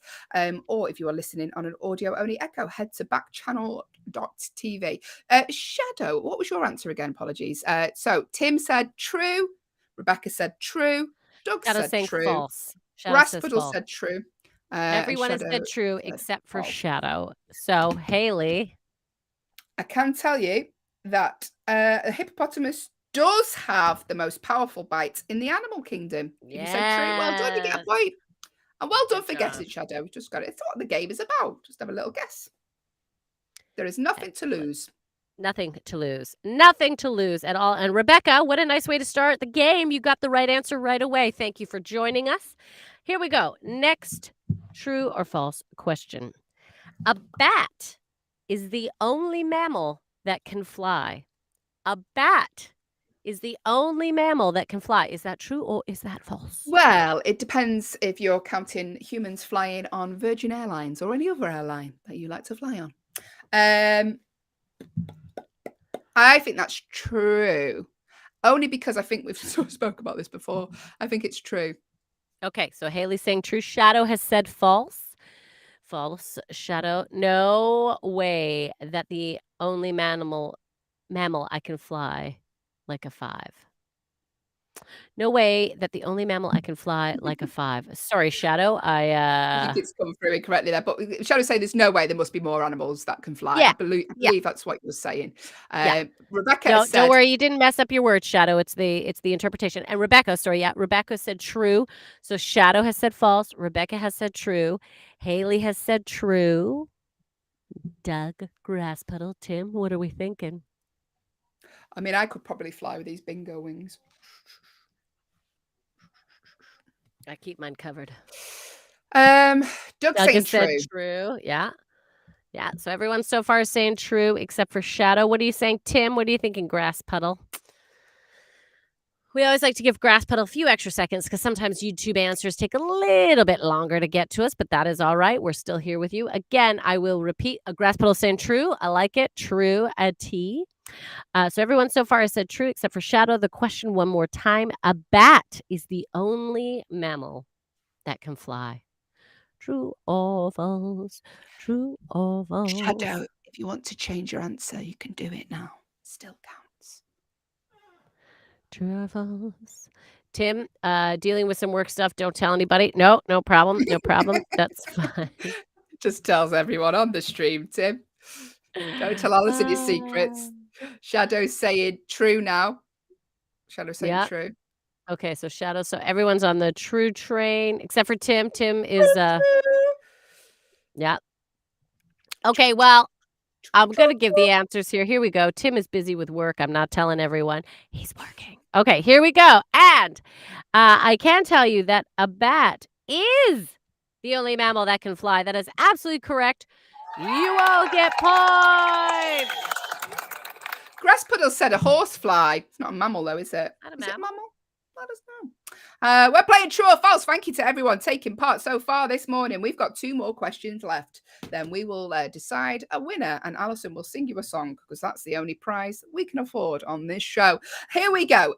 Or if you are listening on an audio only Echo, head to backchannel.tv. Shadow, what was your answer again? Apologies. So Tim said true. Rebecca said true. Doug said true. False. Grass Puddle said true. Everyone has said true except for Shadow. So, Hayley. I can tell you that a hippopotamus does have the most powerful bite in the animal kingdom. Yeah. You said true. Well done, you get a point. And well done for guessing, Shadow. You just got it. It's what the game is about. Just have a little guess. There is nothing to lose. Nothing to lose. Nothing to lose at all. And Rebecca, what a nice way to start the game. You got the right answer right away. Thank you for joining us. Here we go. Next true or false question. A bat is the only mammal that can fly. A bat is the only mammal that can fly. Is that true or is that false? Well, it depends if you're counting humans flying on Virgin Airlines or any other airline that you like to fly on. I think that's true. Only because I think we've spoke about this before. I think it's true. Okay, so Hayley's saying true. Shadow has said false. False. Shadow. No way that the only mammal I can fly like a 5. No way that the only mammal I can fly like a 5. Sorry, Shadow. I think it's come through incorrectly there, but shall we say there's no way there must be more animals that can fly? Yeah, I believe yeah. that's what you were saying. Yeah. Rebecca No, said, don't worry, you didn't mess up your words, Shadow. It's the interpretation. And Rebecca, Rebecca said true. So Shadow has said false. Rebecca has said true. Hayley has said true. Doug, Grass Puddle, Tim, what are we thinking? I mean, I could probably fly with these bingo wings. I keep mine covered. Doug saying has true. said true. Yeah. Yeah. So everyone so far is saying true except for Shadow. What are you saying, Tim? What are you thinking, Grass Puddle? We always like to give Grass Puddle a few extra seconds because sometimes YouTube answers take a little bit longer to get to us, but that is all right. We're still here with you. Again, I will repeat. Grass Puddle saying true. I like it. True, a T. So everyone so far has said true except for Shadow. The question one more time. A bat is the only mammal that can fly. True or false? True or false? Shadow, if you want to change your answer, you can do it now. Still counts. True or false? Tim, dealing with some work stuff. Don't tell anybody. No problem. No problem. That's fine. Just tells everyone on the stream, Tim. Don't tell Allyson your secrets. Shadow's saying true now. Shadow saying true. Okay, so Shadow. So everyone's on the true train except for Tim. Tim is yeah. Okay, well, I'm going to give the answers here. Here we go. Tim is busy with work. I'm not telling everyone. He's working. Okay, here we go. And I can tell you that a bat is the only mammal that can fly. That is absolutely correct. You all get points. Grass Puddle said a horsefly. It's not a mammal, though, is it? Not a Is it a mammal. mammal? Let us know. We're playing true or false. Thank you to everyone taking part so far this morning. We've got 2 more questions left. Then we will decide a winner, and Allyson will sing you a song because that's the only prize we can afford on this show. Here we go.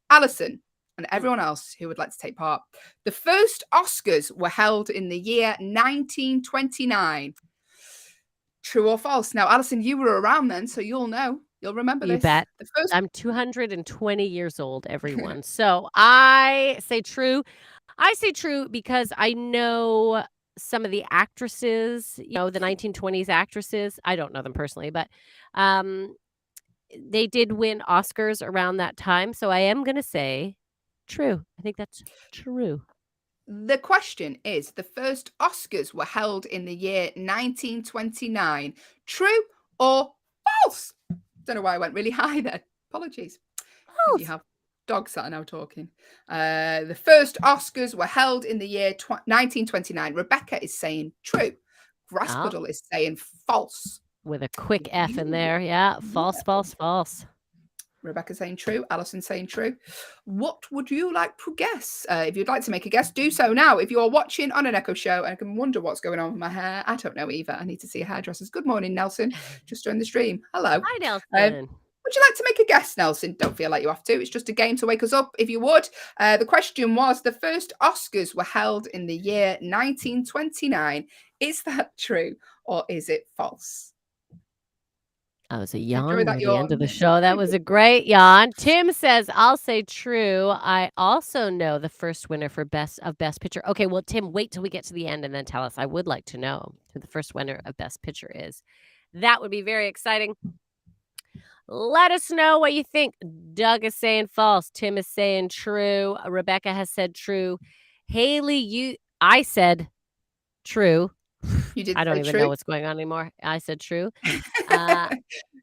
Allyson and everyone else who would like to take part. The first Oscars were held in the year 1929. True or false? Now, Allyson, you were around then, so you'll know. You'll remember this. You bet. The first... I'm 220 years old, everyone. So I say true. I say true because I know some of the actresses, the 1920s actresses. I don't know them personally, but they did win Oscars around that time. So I am going to say true. I think that's true. The question is, the first Oscars were held in the year 1929. True or false? Don't know why I went really high there. Apologies. False. You have dogs that are now talking. The first Oscars were held in the year 1929. Rebecca is saying true. Grass Puddle is saying false. With a quick F in there. Yeah. False, false, false. Rebecca saying true. Allyson saying true. What would you like to guess? If you'd like to make a guess, do so now. If you're watching on an Echo show and can wonder what's going on with my hair, I don't know either. I need to see a hairdresser's. Good morning, Nelson. Just joined the stream. Hello. Hi, Nelson. Would you like to make a guess, Nelson? Don't feel like you have to. It's just a game to wake us up, if you would. The question was, the first Oscars were held in the year 1929. Is that true or is it false? That was a yawn at the end of the show. That was a great yawn. Tim says, I'll say true. I also know the first winner for Best Picture. Okay, well, Tim, wait till we get to the end and then tell us. I would like to know who the first winner of Best Picture is. That would be very exciting. Let us know what you think. Doug is saying false. Tim is saying true. Rebecca has said true. Hayley, I said true. You did. I don't even know what's going on anymore. I said true.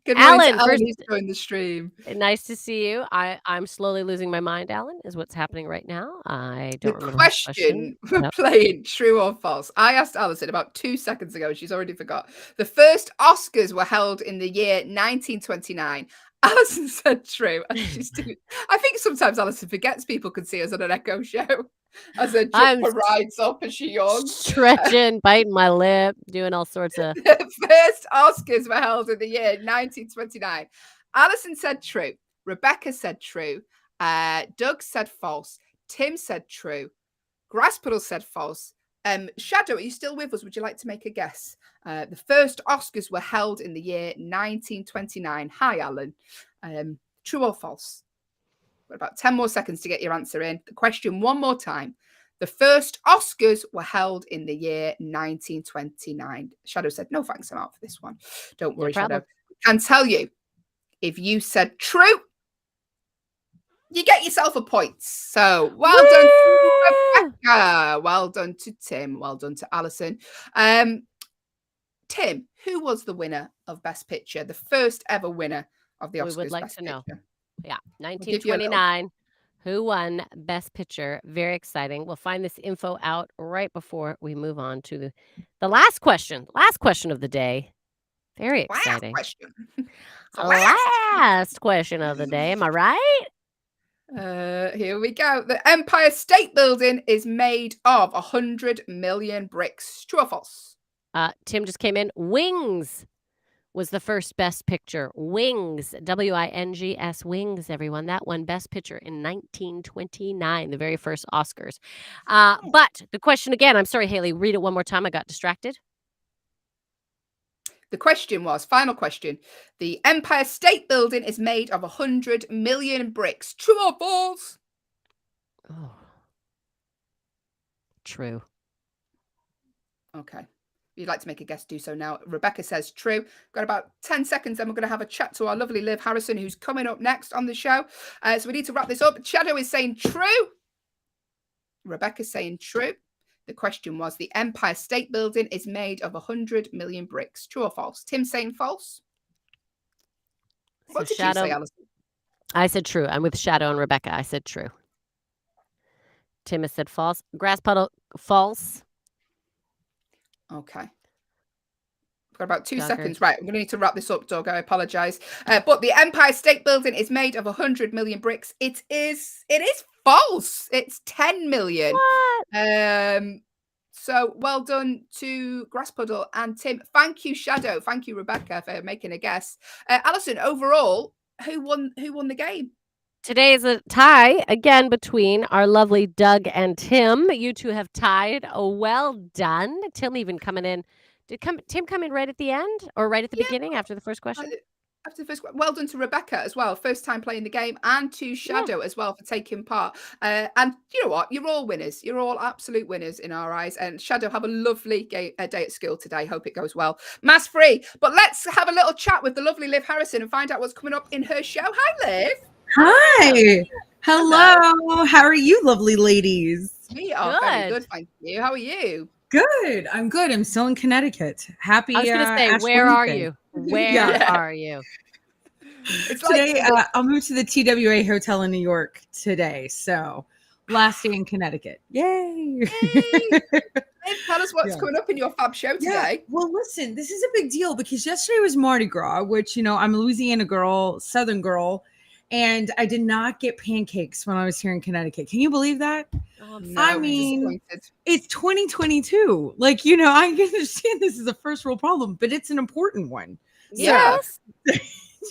Good morning to Alan, Alan first, who's joined the stream. nice to see you. I'm slowly losing my mind, Alan, is what's happening right now. I The don't remember his question. question we're Yep. playing true or false. I asked Alison about 2 seconds ago, and she's already forgot. The first Oscars were held in the year 1929. Alison said true, and she's too. I think sometimes Alison forgets people can see us on an Echo show as her I'm jumper rides up as she yawns. stretching, biting my lip, doing all sorts of. The first Oscars were held in the year 1929. Alison said true. Rebecca said true. Doug said false. Tim said true. Grasspuddle said false. Shadow, are you still with us? Would you like to make a guess? The first Oscars were held in the year 1929. Hi, Alan. True or false? Got about 10 more seconds to get your answer in. The question one more time. The first Oscars were held in the year 1929. Shadow said, no thanks, I'm out for this one. Don't worry, Shadow. I can tell you, if you said true, you get yourself a point. So well done to Rebecca. Well done to Tim. Well done to Alison. Tim, who was the winner of Best Picture? The first ever winner of the Oscars. We would like Best to know. Picture. Yeah, 1929. Who won Best Picture? Very exciting. We'll find this info out right before we move on to the last question. Last question of the day. Very exciting. Last question. Last question of the day. Am I right? Here we go. The Empire State Building is made of 100 million bricks. True or false? Tim just came in. Wings was the first Best Picture. Wings, Wings, Wings, everyone. That won Best Picture in 1929, the very first Oscars. But the question again, I'm sorry, Hayley, read it one more time. I got distracted. The question was, final question, the Empire State Building is made of 100 million bricks. True or false? Oh. True. Okay. If you'd like to make a guess, do so now. Rebecca says true. Got about 10 seconds, then we're going to have a chat to our lovely Liv Harrison, who's coming up next on the show. So we need to wrap this up. Shadow is saying true. Rebecca's saying true. The question was, the Empire State Building is made of 100 million bricks. True or false? Tim saying false. What did you say, Alison? I said true. I'm with Shadow and Rebecca. I said true. Tim has said false. Grasspuddle, false. Okay. We've got about 2 seconds. Right, I'm going to need to wrap this up, Doug. I apologise. But the Empire State Building is made of 100 million bricks. It is false. It's 10 million. What? So well done to Grasspuddle and Tim. Thank you, Shadow. Thank you, Rebecca, for making a guess. Alison, overall, who won the game? Today is a tie again between our lovely Doug and Tim. You two have tied. Oh, well done. Tim even coming in. Did Tim come in right at the end or right at the beginning after the first question? After the first, well done to Rebecca as well, first time playing the game, and to Shadow as well for taking part. And you know what? You're all winners. You're all absolute winners in our eyes. And Shadow, have a lovely day at school today. Hope it goes well. Mass free. But let's have a little chat with the lovely Liv Harrison and find out what's coming up in her show. Hi, Liv. Hi. Hello. How are you, lovely ladies? We are very good, thank you. How are you? Good. I'm good. I'm still in Connecticut. Happy. I was going to say, where are you? Where are you? It's today, I'll move to the TWA Hotel in New York today. So last day in Connecticut. Yay. Tell us what's coming up in your fab show today. Well, listen, this is a big deal because yesterday was Mardi Gras, which, you know, I'm a Louisiana girl, Southern girl, and I did not get pancakes when I was here in Connecticut. Can you believe that? I mean, it's 2022. Like, you know, I understand this is a first world problem, but it's an important one. Yes. So,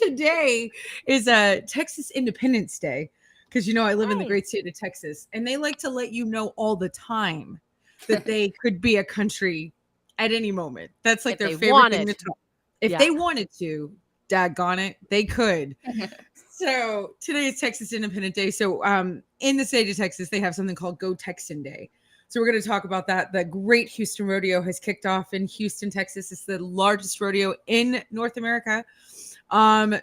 today is a Texas Independence Day because, you know, I live in the great state of Texas, and they like to let you know all the time that they could be a country at any moment. That's like their favorite thing to talk. If they wanted to, daggone it, they could. So today is Texas Independence Day. So in the state of Texas, they have something called Go Texan Day. So we're going to talk about that. The Great Houston Rodeo has kicked off in Houston, Texas. It's the largest rodeo in North America.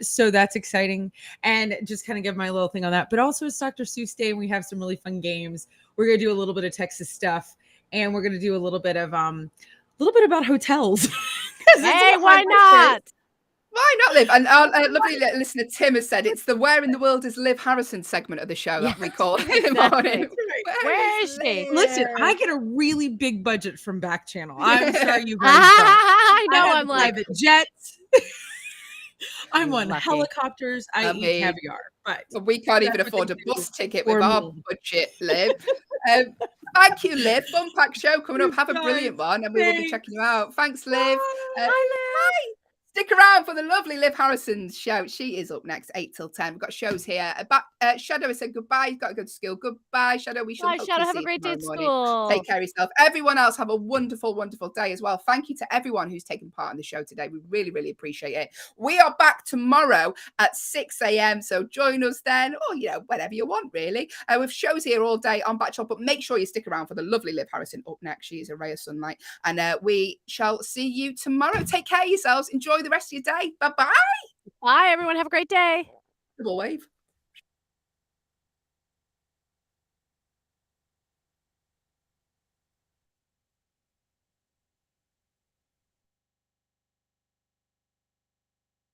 So that's exciting. And just kind of give my little thing on that. But also it's Dr. Seuss Day, and we have some really fun games. We're going to do a little bit of Texas stuff, and we're going to do a little bit about hotels. Hey, why not? Why not Liv? And our lovely listener Tim has said it's the "Where in the world is Liv Harrison" segment of the show that we call in the exactly. morning. Where is she? Listen, I get a really big budget from Backchannel. I'm sure you guys don't. I know. have I'm like, private jets. I'm on Lucky. helicopters. I eat caviar, but we can't even that's what afford they a do bus ticket for with our me. budget, Liv. Thank you, Liv. Fun packed show coming up. Have a Guys, brilliant one, and we will be thanks. checking you out. Thanks, Liv. Bye. Hi. Stick around for the lovely Liv Harrison's show. She is up next, 8 till 10. We've got shows here. Shadow has said goodbye. You've got to go to school. Goodbye, Shadow. We shall bye, hopefully Shadow. Have see a you great day tomorrow at morning. school. Take care of yourself. Everyone else, have a wonderful, wonderful day as well. Thank you to everyone who's taken part in the show today. We really, really appreciate it. We are back tomorrow at 6 a.m. So join us then, or whenever you want, really. With shows here all day on Backchannel, but make sure you stick around for the lovely Liv Harrison up next. She is a ray of sunlight, and we shall see you tomorrow. Take care of yourselves. Enjoy the rest of your day. Bye-bye. Bye, everyone. Have a great day. Double wave.